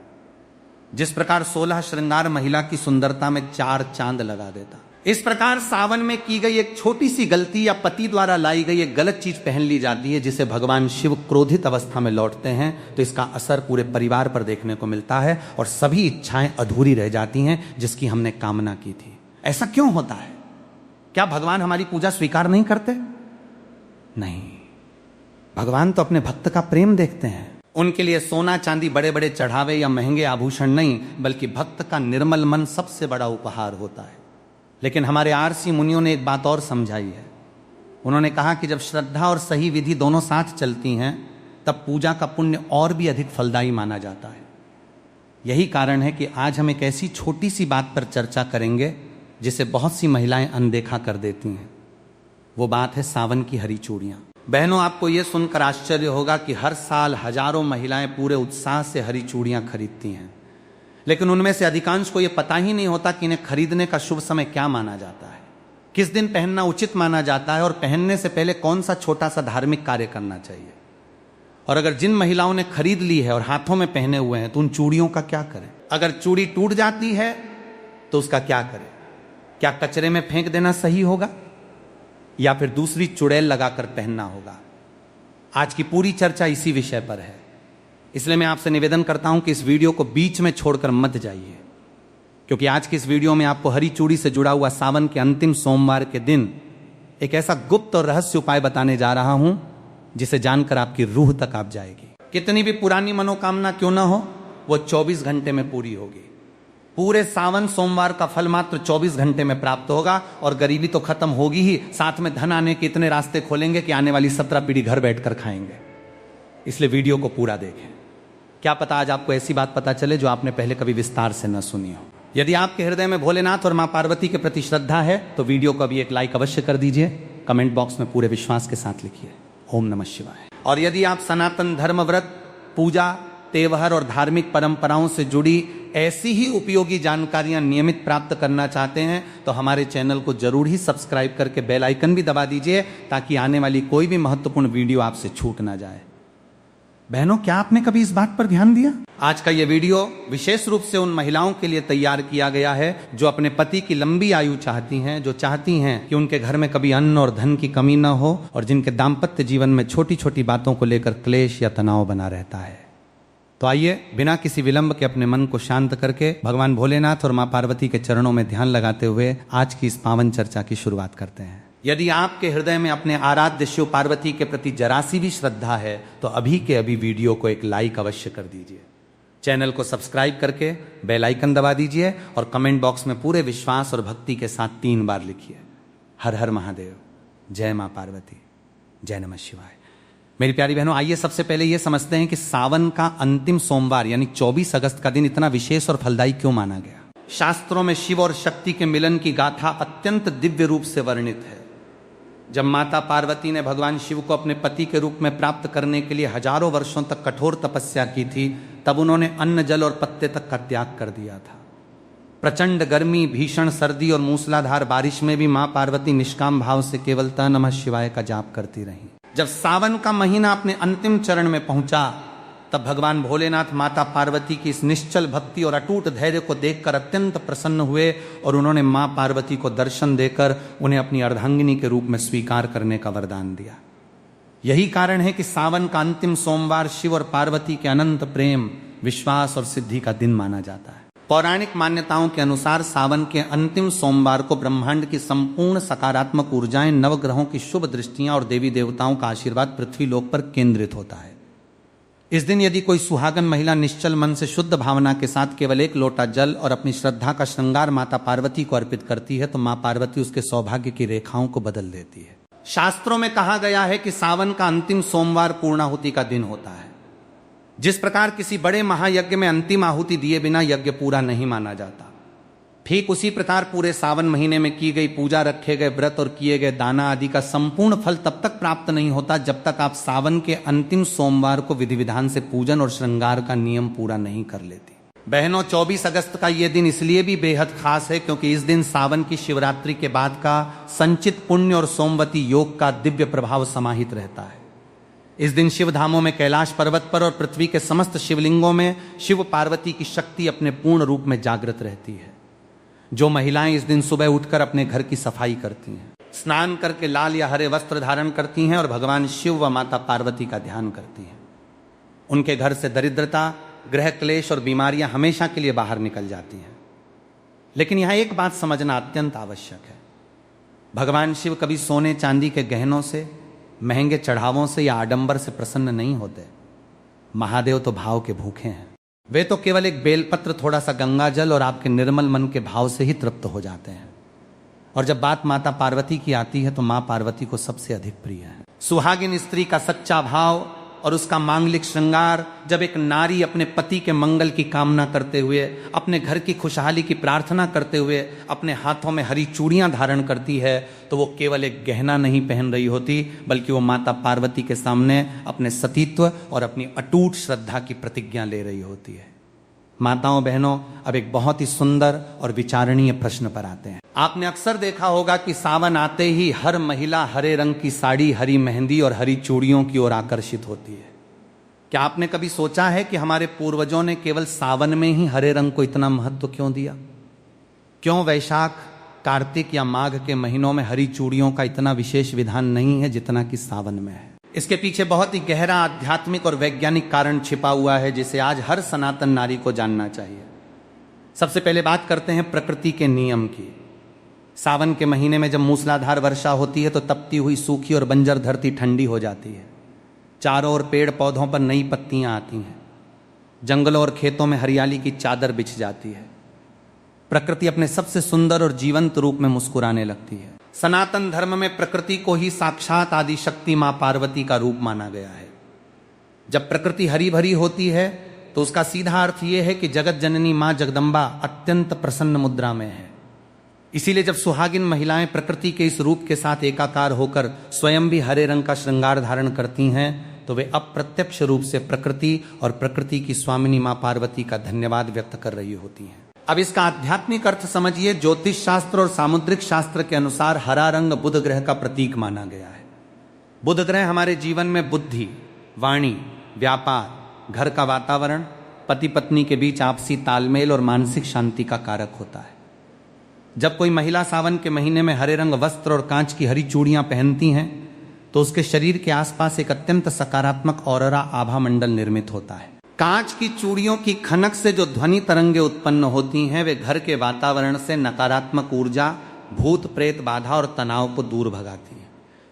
[SPEAKER 1] जिस प्रकार 16 श्रृंगार महिला की सुंदरता में 4 चांद लगा देता, इस प्रकार सावन में की गई एक छोटी सी गलती या पति द्वारा लाई गई एक गलत चीज पहन ली जाती है, जिसे भगवान शिव क्रोधित अवस्था में लौटते हैं तो इसका असर पूरे परिवार पर देखने को मिलता है और सभी इच्छाएं अधूरी रह जाती हैं जिसकी हमने कामना की थी। ऐसा क्यों होता है? क्या भगवान हमारी पूजा स्वीकार नहीं करते? नहीं, भगवान तो अपने भक्त का प्रेम देखते हैं। उनके लिए सोना चांदी, बड़े बड़े चढ़ावे या महंगे आभूषण नहीं, बल्कि भक्त का निर्मल मन सबसे बड़ा उपहार होता है। लेकिन हमारे आरसी मुनियों ने एक बात और समझाई है। उन्होंने कहा कि जब श्रद्धा और सही विधि दोनों साथ चलती हैं तब पूजा का पुण्य और भी अधिक फलदायी माना जाता है। यही कारण है कि आज हम एक ऐसी छोटी सी बात पर चर्चा करेंगे जिसे बहुत सी महिलाएं अनदेखा कर देती हैं। वो बात है सावन की हरी चूड़ियां। बहनों, आपको यह सुनकर आश्चर्य होगा कि हर साल हजारों महिलाएं पूरे उत्साह से हरी चूड़ियां खरीदती हैं, लेकिन उनमें से अधिकांश को यह पता ही नहीं होता कि इन्हें खरीदने का शुभ समय क्या माना जाता है, किस दिन पहनना उचित माना जाता है और पहनने से पहले कौन सा छोटा सा धार्मिक कार्य करना चाहिए। और अगर जिन महिलाओं ने खरीद ली है और हाथों में पहने हुए हैं तो उन चूड़ियों का क्या करें? अगर चूड़ी टूट जाती है तो उसका क्या करें? क्या कचरे में फेंक देना सही होगा या फिर दूसरी चुड़ैल लगाकर पहनना होगा? आज की पूरी चर्चा इसी विषय पर है। इसलिए मैं आपसे निवेदन करता हूं कि इस वीडियो को बीच में छोड़कर मत जाइए, क्योंकि आज की इस वीडियो में आपको हरी चूड़ी से जुड़ा हुआ सावन के अंतिम सोमवार के दिन एक ऐसा गुप्त और रहस्य उपाय बताने जा रहा हूं जिसे जानकर आपकी रूह तक आप जाएगी। कितनी भी पुरानी मनोकामना क्यों ना हो, वो 24 घंटे में पूरी होगी। पूरे सावन सोमवार का फल मात्र 24 घंटे में प्राप्त होगा और गरीबी तो खत्म होगी ही, साथ में धन आने के इतने रास्ते खोलेंगे कि आने वाली 17 पीढ़ी घर बैठकर खाएंगे। इसलिए वीडियो को पूरा देखें। क्या पता आज आपको ऐसी बात पता चले जो आपने पहले कभी विस्तार से न सुनी हो। यदि आपके हृदय में भोलेनाथ और मां पार्वती के प्रति श्रद्धा है तो वीडियो को अभी एक लाइक अवश्य कर दीजिए। कमेंट बॉक्स में पूरे विश्वास के साथ लिखिए ओम नमः शिवाय। और यदि आप सनातन धर्म, व्रत, पूजा, त्योहार और धार्मिक परंपराओं से जुड़ी ऐसी ही उपयोगी जानकारियां नियमित प्राप्त करना चाहते हैं तो हमारे चैनल को जरूर ही सब्सक्राइब करके बेल आइकन भी दबा दीजिए ताकि आने वाली कोई भी महत्वपूर्ण वीडियो आपसे छूट ना जाए। बहनों, क्या आपने कभी इस बात पर ध्यान दिया? आज का यह वीडियो विशेष रूप से उन महिलाओं के लिए तैयार किया गया है जो अपने पति की लंबी आयु चाहती हैं, जो चाहती हैं कि उनके घर में कभी अन्न और धन की कमी न हो और जिनके दाम्पत्य जीवन में छोटी छोटी बातों को लेकर क्लेश या तनाव बना रहता है। तो आइए बिना किसी विलंब के अपने मन को शांत करके भगवान भोलेनाथ और मां पार्वती के चरणों में ध्यान लगाते हुए आज की इस पावन चर्चा की शुरुआत करते हैं। यदि आपके हृदय में अपने आराध्य शिव पार्वती के प्रति जरा सी भी श्रद्धा है तो अभी के अभी वीडियो को एक लाइक अवश्य कर दीजिए। चैनल को सब्सक्राइब करके बेल आइकन दबा दीजिए और कमेंट बॉक्स में पूरे विश्वास और भक्ति के साथ 3 बार लिखिए हर हर महादेव, जय मां पार्वती, जय नमः शिवाय। मेरी प्यारी बहनों, आइए सबसे पहले यह समझते हैं कि सावन का अंतिम सोमवार यानी 24 अगस्त का दिन इतना विशेष और फलदायी क्यों माना गया। शास्त्रों में शिव और शक्ति के मिलन की गाथा अत्यंत दिव्य रूप से वर्णित है। जब माता पार्वती ने भगवान शिव को अपने पति के रूप में प्राप्त करने के लिए हजारों वर्षों तक कठोर तपस्या की थी, तब उन्होंने अन्न, जल और पत्ते तक का त्याग कर दिया था। प्रचंड गर्मी, भीषण सर्दी और मूसलाधार बारिश में भी मां पार्वती निष्काम भाव से केवल त नमः शिवाय का जाप करती रहीं। जब सावन का महीना अपने अंतिम चरण में पहुंचा तब भगवान भोलेनाथ माता पार्वती की इस निश्चल भक्ति और अटूट धैर्य को देखकर अत्यंत प्रसन्न हुए और उन्होंने मां पार्वती को दर्शन देकर उन्हें अपनी अर्धांगिनी के रूप में स्वीकार करने का वरदान दिया। यही कारण है कि सावन का अंतिम सोमवार शिव और पार्वती के अनंत प्रेम, विश्वास और सिद्धि का दिन माना जाता है। पौराणिक मान्यताओं के अनुसार सावन के अंतिम सोमवार को ब्रह्मांड की संपूर्ण सकारात्मक ऊर्जाएं, नवग्रहों की शुभ दृष्टियां और देवी देवताओं का आशीर्वाद पृथ्वी लोक पर केंद्रित होता है। इस दिन यदि कोई सुहागन महिला निश्चल मन से शुद्ध भावना के साथ केवल एक लोटा जल और अपनी श्रद्धा का श्रृंगार माता पार्वती को अर्पित करती है तो मां पार्वती उसके सौभाग्य की रेखाओं को बदल देती है। शास्त्रों में कहा गया है कि सावन का अंतिम सोमवार पूर्णाहुति का दिन होता है। जिस प्रकार किसी बड़े महायज्ञ में अंतिम आहुति दिए बिना यज्ञ पूरा नहीं माना जाता, ठीक उसी प्रकार पूरे सावन महीने में की गई पूजा, रखे गए व्रत और किए गए दाना आदि का संपूर्ण फल तब तक प्राप्त नहीं होता जब तक आप सावन के अंतिम सोमवार को विधि विधान से पूजन और श्रृंगार का नियम पूरा नहीं कर लेती। बहनों, 24 अगस्त का यह दिन इसलिए भी बेहद खास है क्योंकि इस दिन सावन की शिवरात्रि के बाद का संचित पुण्य और सोमवती योग का दिव्य प्रभाव समाहित रहता है। इस दिन शिव धामों में कैलाश पर्वत पर और पृथ्वी के समस्त शिवलिंगों में शिव पार्वती की शक्ति अपने पूर्ण रूप में जागृत रहती है। जो महिलाएं इस दिन सुबह उठकर अपने घर की सफाई करती हैं, स्नान करके लाल या हरे वस्त्र धारण करती हैं और भगवान शिव व माता पार्वती का ध्यान करती हैं, उनके घर से दरिद्रता, ग्रह क्लेश और बीमारियां हमेशा के लिए बाहर निकल जाती हैं। लेकिन यहां एक बात समझना अत्यंत आवश्यक है। भगवान शिव कभी सोने चांदी के गहनों से, महंगे चढ़ावों से या आडंबर से प्रसन्न नहीं होते। महादेव तो भाव के भूखे हैं। वे तो केवल एक बेलपत्र, थोड़ा सा गंगा जल और आपके निर्मल मन के भाव से ही तृप्त हो जाते हैं। और जब बात माता पार्वती की आती है तो मां पार्वती को सबसे अधिक प्रिय है। सुहागिन स्त्री का सच्चा भाव और उसका मांगलिक श्रृंगार, जब एक नारी अपने पति के मंगल की कामना करते हुए, अपने घर की खुशहाली की प्रार्थना करते हुए अपने हाथों में हरी चूड़ियां धारण करती है तो वो केवल एक गहना नहीं पहन रही होती, बल्कि वो माता पार्वती के सामने अपने सतीत्व और अपनी अटूट श्रद्धा की प्रतिज्ञा ले रही होती है। माताओं बहनों, अब एक बहुत ही सुंदर और विचारणीय प्रश्न पर आते हैं। आपने अक्सर देखा होगा कि सावन आते ही हर महिला हरे रंग की साड़ी, हरी मेहंदी और हरी चूड़ियों की ओर आकर्षित होती है। क्या आपने कभी सोचा है कि हमारे पूर्वजों ने केवल सावन में ही हरे रंग को इतना महत्व क्यों दिया? क्यों वैशाख, कार्तिक या माघ के महीनों में हरी चूड़ियों का इतना विशेष विधान नहीं है जितना कि सावन में है? इसके पीछे बहुत ही गहरा आध्यात्मिक और वैज्ञानिक कारण छिपा हुआ है जिसे आज हर सनातन नारी को जानना चाहिए। सबसे पहले बात करते हैं प्रकृति के नियम की। सावन के महीने में जब मूसलाधार वर्षा होती है तो तपती हुई सूखी और बंजर धरती ठंडी हो जाती है। चारों ओर पेड़ पौधों पर नई पत्तियां आती हैं। जंगलों और खेतों में हरियाली की चादर बिछ जाती है। प्रकृति अपने सबसे सुंदर और जीवंत रूप में मुस्कुराने लगती है। सनातन धर्म में प्रकृति को ही साक्षात आदि शक्ति मां पार्वती का रूप माना गया है। जब प्रकृति हरी भरी होती है तो उसका सीधा अर्थ यह है कि जगत जननी मां जगदम्बा अत्यंत प्रसन्न मुद्रा में है। इसीलिए जब सुहागिन महिलाएं प्रकृति के इस रूप के साथ एकाकार होकर स्वयं भी हरे रंग का श्रृंगार धारण करती हैं तो वे अप्रत्यक्ष रूप से प्रकृति और प्रकृति की स्वामिनी मां पार्वती का धन्यवाद व्यक्त कर रही होती हैं। अब इसका आध्यात्मिक अर्थ समझिए। ज्योतिष शास्त्र और सामुद्रिक शास्त्र के अनुसार हरा रंग बुध ग्रह का प्रतीक माना गया है। बुध ग्रह हमारे जीवन में बुद्धि, वाणी, व्यापार, घर का वातावरण, पति पत्नी के बीच आपसी तालमेल और मानसिक शांति का कारक होता है। जब कोई महिला सावन के महीने में हरे रंग वस्त्र और कांच की हरी चूड़ियां पहनती हैं तो उसके शरीर के आसपास एक अत्यंत सकारात्मक ऑरा आभा मंडल निर्मित होता है। कांच की चूड़ियों की खनक से जो ध्वनि तरंगे उत्पन्न होती हैं वे घर के वातावरण से नकारात्मक ऊर्जा, भूत प्रेत बाधा और तनाव को दूर भगाती है।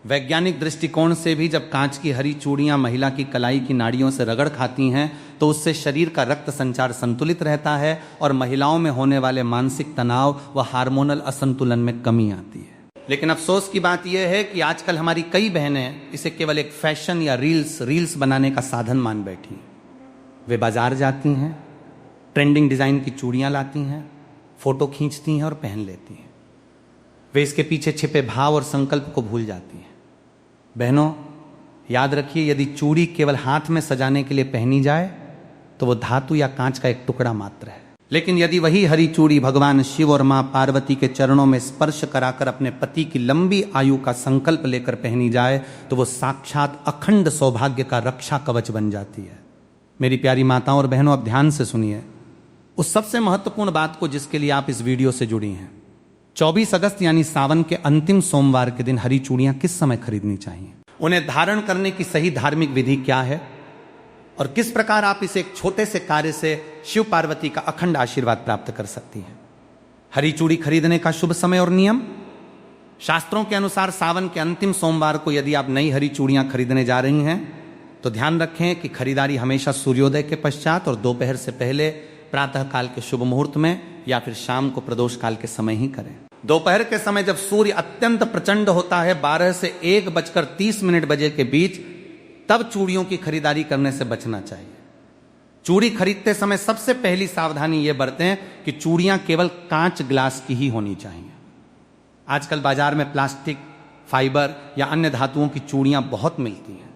[SPEAKER 1] वैज्ञानिक दृष्टिकोण से भी जब कांच की हरी चूड़ियां महिला की कलाई की नाड़ियों से रगड़ खाती हैं तो उससे शरीर का रक्त संचार संतुलित रहता है और महिलाओं में होने वाले मानसिक तनाव व हार्मोनल असंतुलन में कमी आती है। लेकिन अफसोस की बात यह है कि आजकल हमारी कई बहनें इसे केवल एक फैशन या रील्स बनाने का साधन मान बैठी हैं। वे बाजार जाती हैं, ट्रेंडिंग डिजाइन की चूड़ियां लाती हैं, फोटो खींचती हैं और पहन लेती हैं। वे इसके पीछे छिपे भाव और संकल्प को भूल जाती हैं। बहनों, याद रखिए, यदि चूड़ी केवल हाथ में सजाने के लिए पहनी जाए तो वो धातु या कांच का एक टुकड़ा मात्र है। लेकिन यदि वही हरी चूड़ी भगवान शिव और मां पार्वती के चरणों में स्पर्श कराकर अपने पति की लंबी आयु का संकल्प लेकर पहनी जाए तो वो साक्षात अखंड सौभाग्य का रक्षा कवच बन जाती है। मेरी प्यारी माताओं और बहनों, अब ध्यान से सुनिए उस सबसे महत्वपूर्ण बात को जिसके लिए आप इस वीडियो से जुड़ी हैं। 24 अगस्त यानी सावन के अंतिम सोमवार के दिन हरी चूड़ियां किस समय खरीदनी चाहिए, उन्हें धारण करने की सही धार्मिक विधि क्या है और किस प्रकार आप इसे एक छोटे से कार्य से शिव पार्वती का अखंड आशीर्वाद प्राप्त कर सकती हैं। हरी चूड़ी खरीदने का शुभ समय और नियम। शास्त्रों के अनुसार सावन के अंतिम सोमवार को यदि आप नई हरी चूड़ियां खरीदने जा रही हैं तो ध्यान रखें कि खरीदारी हमेशा सूर्योदय के पश्चात और दोपहर से पहले प्रातः काल के शुभ मुहूर्त में या फिर शाम को प्रदोष काल के समय ही करें। दोपहर के समय जब सूर्य अत्यंत प्रचंड होता है 12 से 1:30 बजे के बीच, तब चूड़ियों की खरीदारी करने से बचना चाहिए। चूड़ी खरीदते समय सबसे पहली सावधानी यह बरतें कि चूड़ियां केवल कांच ग्लास की ही होनी चाहिए। आजकल बाजार में प्लास्टिक, फाइबर या अन्य धातुओं की चूड़ियां बहुत मिलती हैं।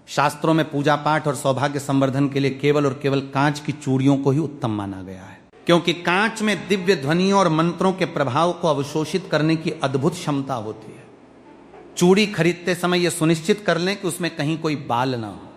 [SPEAKER 1] शास्त्रों में पूजा पाठ और सौभाग्य संवर्धन के लिए केवल और केवल कांच की चूड़ियों को ही उत्तम माना गया है, क्योंकि कांच में दिव्य ध्वनियों और मंत्रों के प्रभाव को अवशोषित करने की अद्भुत क्षमता होती है। चूड़ी खरीदते समय यह सुनिश्चित कर लें कि उसमें कहीं कोई बाल ना हो,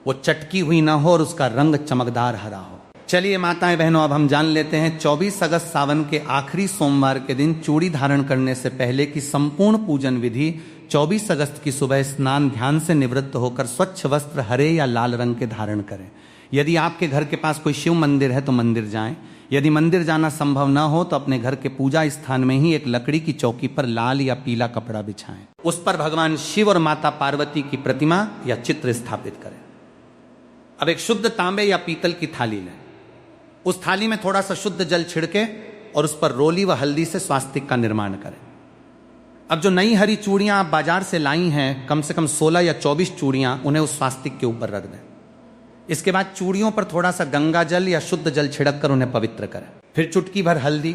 [SPEAKER 1] वो चटकी हुई ना हो और उसका रंग चमकदार हरा हो। चलिए माताएं बहनों, अब हम जान लेते हैं 24 अगस्त सावन के आखिरी सोमवार के दिन चूड़ी धारण करने से पहले की संपूर्ण पूजन विधि। 24 अगस्त की सुबह स्नान ध्यान से निवृत्त होकर स्वच्छ वस्त्र हरे या लाल रंग के धारण करें। यदि आपके घर के पास कोई शिव मंदिर है तो मंदिर जाएं। यदि मंदिर जाना संभव न हो तो अपने घर के पूजा स्थान में ही एक लकड़ी की चौकी पर लाल या पीला कपड़ा बिछाएं। उस पर भगवान शिव और माता पार्वती की प्रतिमा या चित्र स्थापित करें। अब एक शुद्ध तांबे या पीतल की थाली लें। उस थाली में थोड़ा सा शुद्ध जल छिड़के और उस पर रोली व हल्दी से स्वास्तिक का निर्माण करें। अब जो नई हरी चूड़ियां आप बाजार से लाई हैं, कम से कम 16 या 24 चूड़ियां, उन्हें उस स्वास्तिक के ऊपर रख दें। इसके बाद चूड़ियों पर थोड़ा सा गंगा जल या शुद्ध जल छिड़क कर उन्हें पवित्र करें। फिर चुटकी भर हल्दी,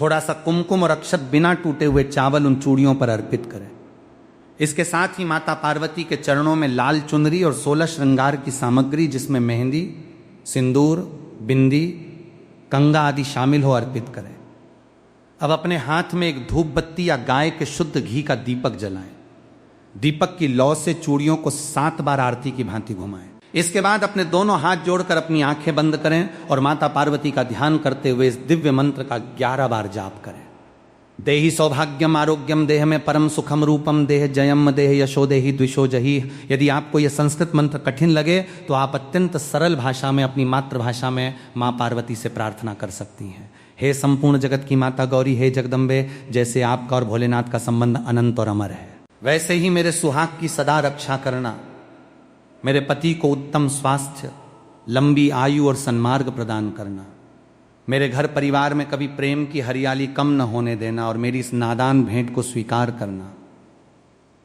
[SPEAKER 1] थोड़ा सा कुमकुम और अक्षत बिना टूटे हुए चावल उन चूड़ियों पर अर्पित करें। इसके साथ ही माता पार्वती के चरणों में लाल चुनरी और 16 श्रृंगार की सामग्री, जिसमें मेहंदी, सिंदूर, बिंदी, कंगा आदि शामिल हो, अर्पित करें। अब अपने हाथ में एक धूप बत्ती या गाय के शुद्ध घी का दीपक जलाएं। दीपक की लौ से चूड़ियों को 7 बार आरती की भांति घुमाएं। इसके बाद अपने दोनों हाथ जोड़कर अपनी आंखें बंद करें और माता पार्वती का ध्यान करते हुए इस दिव्य मंत्र का 11 बार जाप करें। देहि सौभाग्यम आरोग्यम देह में परम सुखम रूपम देह जयम देह यशो देहि द्विषो जही। यदि आपको यह संस्कृत मंत्र कठिन लगे तो आप अत्यंत सरल भाषा में, अपनी मातृभाषा में माँ पार्वती से प्रार्थना कर सकती हैं। हे संपूर्ण जगत की माता गौरी, हे जगदम्बे, जैसे आपका और भोलेनाथ का संबंध अनंत और अमर है, वैसे ही मेरे सुहाग की सदा रक्षा करना। मेरे पति को उत्तम स्वास्थ्य, लंबी आयु और सन्मार्ग प्रदान करना। मेरे घर परिवार में कभी प्रेम की हरियाली कम न होने देना और मेरी इस नादान भेंट को स्वीकार करना।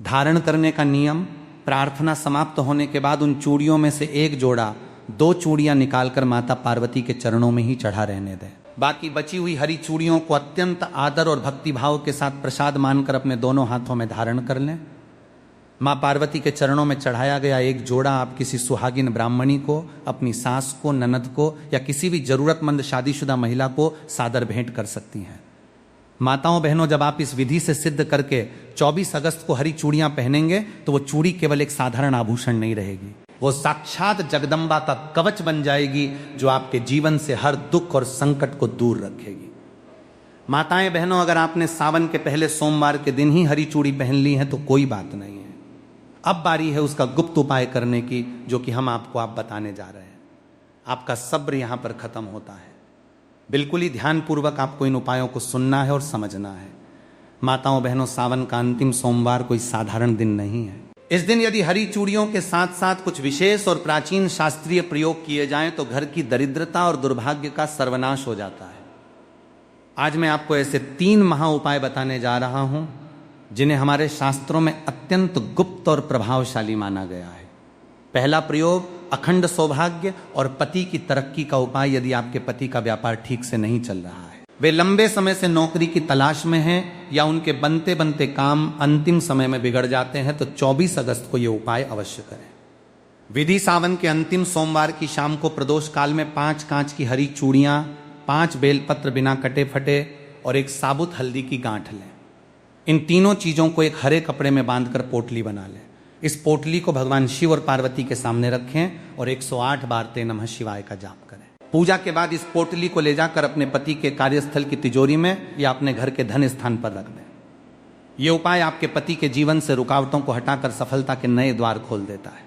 [SPEAKER 1] धारण करने का नियम, प्रार्थना समाप्त होने के बाद उन चूड़ियों में से एक जोड़ा 2 चूड़ियां निकालकर माता पार्वती के चरणों में ही चढ़ा रहने दें। बाकी बची हुई हरी चूड़ियों को अत्यंत आदर और भक्तिभाव के साथ प्रसाद मानकर अपने दोनों हाथों में धारण कर लें। माँ पार्वती के चरणों में चढ़ाया गया एक जोड़ा आप किसी सुहागिन ब्राह्मणी को, अपनी सास को, ननद को या किसी भी जरूरतमंद शादीशुदा महिला को सादर भेंट कर सकती हैं। माताओं बहनों, जब आप इस विधि से सिद्ध करके 24 अगस्त को हरी चूड़ियां पहनेंगे तो वो चूड़ी केवल एक साधारण आभूषण नहीं रहेगी, वो साक्षात जगदम्बा का कवच बन जाएगी जो आपके जीवन से हर दुख और संकट को दूर रखेगी। माताएं बहनों, अगर आपने सावन के पहले सोमवार के दिन ही हरी चूड़ी पहन ली है तो कोई बात नहीं है। अब बारी है उसका गुप्त उपाय करने की, जो कि हम आपको बताने जा रहे हैं। आपका सब्र यहां पर खत्म होता है। बिल्कुल ही ध्यानपूर्वक आपको इन उपायों को सुनना है और समझना है। माताओं बहनों, सावन का अंतिम सोमवार कोई साधारण दिन नहीं है। इस दिन यदि हरी चूड़ियों के साथ साथ कुछ विशेष और प्राचीन शास्त्रीय प्रयोग किए जाएं तो घर की दरिद्रता और दुर्भाग्य का सर्वनाश हो जाता है। आज मैं आपको ऐसे 3 महा उपाय बताने जा रहा हूं जिन्हें हमारे शास्त्रों में अत्यंत गुप्त और प्रभावशाली माना गया है। पहला प्रयोग, अखंड सौभाग्य और पति की तरक्की का उपाय। यदि आपके पति का व्यापार ठीक से नहीं चल रहा है, वे लंबे समय से नौकरी की तलाश में हैं या उनके बनते बनते काम अंतिम समय में बिगड़ जाते हैं, तो 24 अगस्त को यह उपाय अवश्य करें। विधि, सावन के अंतिम सोमवार की शाम को प्रदोष काल में 5 कांच की हरी चूड़ियां, 5 बेलपत्र बिना कटे फटे और एक साबुत हल्दी की गांठ लें। इन तीनों चीजों को एक हरे कपड़े में बांधकर पोटली बना लें। इस पोटली को भगवान शिव और पार्वती के सामने रखें और 108 बार ते नमः शिवाय का जाप करें। पूजा के बाद इस पोटली को ले जाकर अपने पति के कार्यस्थल की तिजोरी में या अपने घर के धन स्थान पर रख दें। यह उपाय आपके पति के जीवन से रुकावटों को हटाकर सफलता के नए द्वार खोल देता है।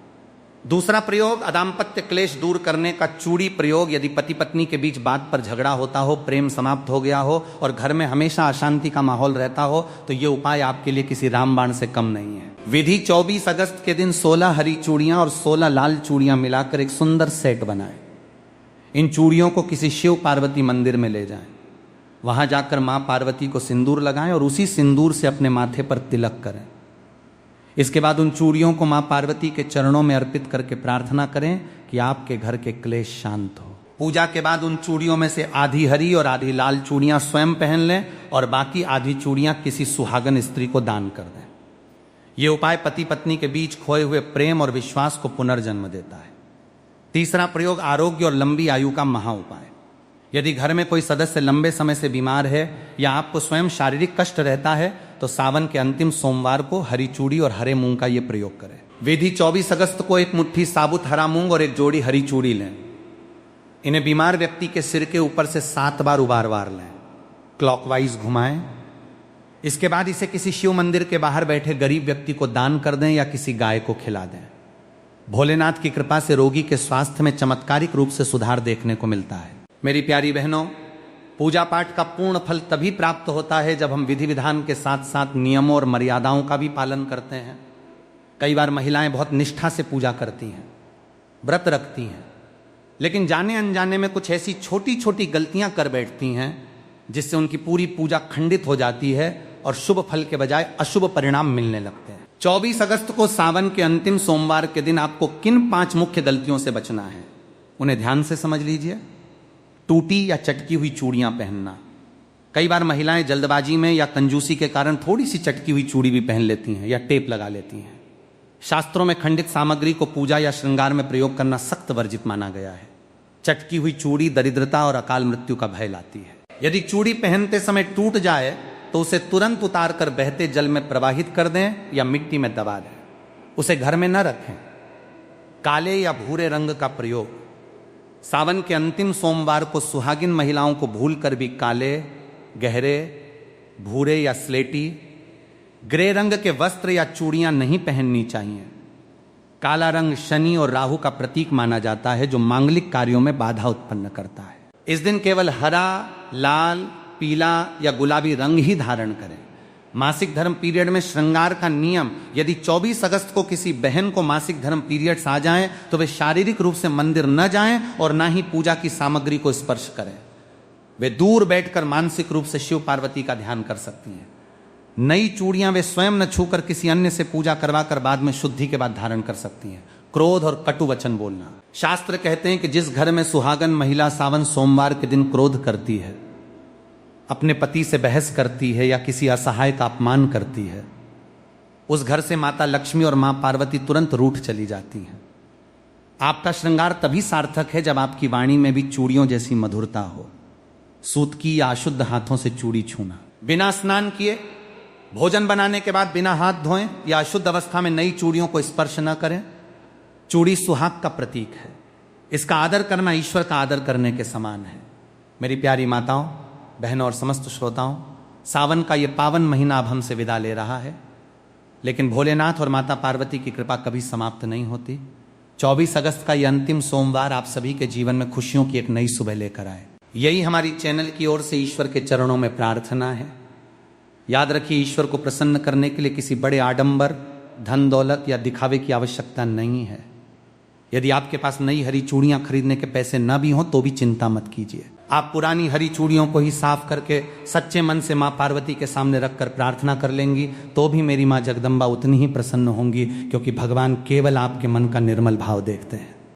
[SPEAKER 1] दूसरा प्रयोग अदाम्पत्य क्लेश दूर करने का चूड़ी प्रयोग। यदि पति पत्नी के बीच बात पर झगड़ा होता हो, प्रेम समाप्त हो गया हो और घर में हमेशा अशांति का माहौल रहता हो, तो ये उपाय आपके लिए किसी रामबाण से कम नहीं है। विधि 24 अगस्त के दिन 16 हरी चूड़ियां और 16 लाल चूड़ियां मिलाकर एक सुंदर सेट बनाएं। इन चूड़ियों को किसी शिव पार्वती मंदिर में ले जाएं। वहां जाकर मां पार्वती को सिंदूर लगाएं और उसी सिंदूर से अपने माथे पर तिलक करें। इसके बाद उन चूड़ियों को मां पार्वती के चरणों में अर्पित करके प्रार्थना करें कि आपके घर के क्लेश शांत हो। पूजा के बाद उन चूड़ियों में से आधी हरी और आधी लाल चूड़ियां स्वयं पहन लें और बाकी आधी चूड़ियां किसी सुहागन स्त्री को दान कर दें। यह उपाय पति पत्नी के बीच खोए हुए प्रेम और विश्वास को पुनर्जन्म देता है। तीसरा प्रयोग आरोग्य और लंबी आयु का महा उपाय। यदि घर में कोई सदस्य लंबे समय से बीमार है या आपको स्वयं शारीरिक कष्ट रहता है तो सावन के अंतिम सोमवार को हरी चूड़ी और हरे मूंग का यह प्रयोग करें। विधि 24 अगस्त को एक मुट्ठी साबुत हरा मूंग और एक जोड़ी हरी चूड़ी लें। इन्हें बीमार व्यक्ति के सिर के ऊपर से 7 बार उबार लें, क्लॉकवाइज घुमाएं। इसके बाद इसे किसी शिव मंदिर के बाहर बैठे गरीब व्यक्ति को दान कर दें या किसी गाय को खिला दें। भोलेनाथ की कृपा से रोगी के स्वास्थ्य में चमत्कारिक रूप से सुधार देखने को मिलता है। मेरी प्यारी बहनों, पूजा पाठ का पूर्ण फल तभी प्राप्त होता है जब हम विधि विधान के साथ साथ नियमों और मर्यादाओं का भी पालन करते हैं। कई बार महिलाएं बहुत निष्ठा से पूजा करती हैं, व्रत रखती हैं, लेकिन जाने अनजाने में कुछ ऐसी छोटी छोटी गलतियां कर बैठती हैं जिससे उनकी पूरी पूजा खंडित हो जाती है और शुभ फल के बजाय अशुभ परिणाम मिलने लगते हैं। 24 अगस्त को सावन के अंतिम सोमवार के दिन आपको किन 5 मुख्य गलतियों से बचना है, उन्हें ध्यान से समझ लीजिए। टूटी या चटकी हुई चूड़ियां पहनना। कई बार महिलाएं जल्दबाजी में या कंजूसी के कारण थोड़ी सी चटकी हुई चूड़ी भी पहन लेती हैं या टेप लगा लेती हैं। शास्त्रों में खंडित सामग्री को पूजा या श्रृंगार में प्रयोग करना सख्त वर्जित माना गया है। चटकी हुई चूड़ी दरिद्रता और अकाल मृत्यु का भय लाती है। यदि चूड़ी पहनते समय टूट जाए तो उसे तुरंत उतार कर बहते जल में प्रवाहित कर दें या मिट्टी में दबा दें। उसे घर में न रखें। काले या भूरे रंग का प्रयोग। सावन के अंतिम सोमवार को सुहागिन महिलाओं को भूलकर भी काले, गहरे, भूरे या स्लेटी, ग्रे रंग के वस्त्र या चूड़ियां नहीं पहननी चाहिए। काला रंग शनि और राहु का प्रतीक माना जाता है जो मांगलिक कार्यों में बाधा उत्पन्न करता है। इस दिन केवल हरा, लाल, पीला या गुलाबी रंग ही धारण करें। मासिक धर्म पीरियड में श्रृंगार का नियम, यदि 24 अगस्त को किसी बहन को मासिक धर्म पीरियड्स आ जाएं तो वे शारीरिक रूप से मंदिर न जाएं और ना ही पूजा की सामग्री को स्पर्श करें। वे दूर बैठकर मानसिक रूप से शिव पार्वती का ध्यान कर सकती हैं। नई चूड़ियां वे स्वयं न छूकर किसी अन्य से पूजा करवाकर बाद में शुद्धि के बाद धारण कर सकती हैं। क्रोध और कटु वचन बोलना। शास्त्र कहते हैं कि जिस घर में सुहागन महिला सावन सोमवार के दिन क्रोध करती है, अपने पति से बहस करती है या किसी असहाय का अपमान करती है, उस घर से माता लक्ष्मी और मां पार्वती तुरंत रूठ चली जाती हैं। आपका श्रृंगार तभी सार्थक है जब आपकी वाणी में भी चूड़ियों जैसी मधुरता हो। सूत की या अशुद्ध हाथों से चूड़ी छूना। बिना स्नान किए भोजन बनाने के बाद बिना हाथ धोएं या अशुद्ध अवस्था में नई चूड़ियों को स्पर्श न करें। चूड़ी सुहाग का प्रतीक है। इसका आदर करना ईश्वर का आदर करने के समान है। मेरी प्यारी माताओं, बहनों और समस्त श्रोताओं, सावन का ये पावन महीना अब हमसे विदा ले रहा है, लेकिन भोलेनाथ और माता पार्वती की कृपा कभी समाप्त नहीं होती। 24 अगस्त का ये अंतिम सोमवार आप सभी के जीवन में खुशियों की एक नई सुबह लेकर आए, यही हमारी चैनल की ओर से ईश्वर के चरणों में प्रार्थना है। याद रखिए, ईश्वर को प्रसन्न करने के लिए किसी बड़े आडंबर, धन दौलत या दिखावे की आवश्यकता नहीं है। यदि आपके पास नई हरी चूड़ियां खरीदने के पैसे न भी हों तो भी चिंता मत कीजिए। आप पुरानी हरी चूड़ियों को ही साफ करके सच्चे मन से मां पार्वती के सामने रखकर प्रार्थना कर लेंगी तो भी मेरी मां जगदम्बा उतनी ही प्रसन्न होंगी, क्योंकि भगवान केवल आपके मन का निर्मल भाव देखते हैं।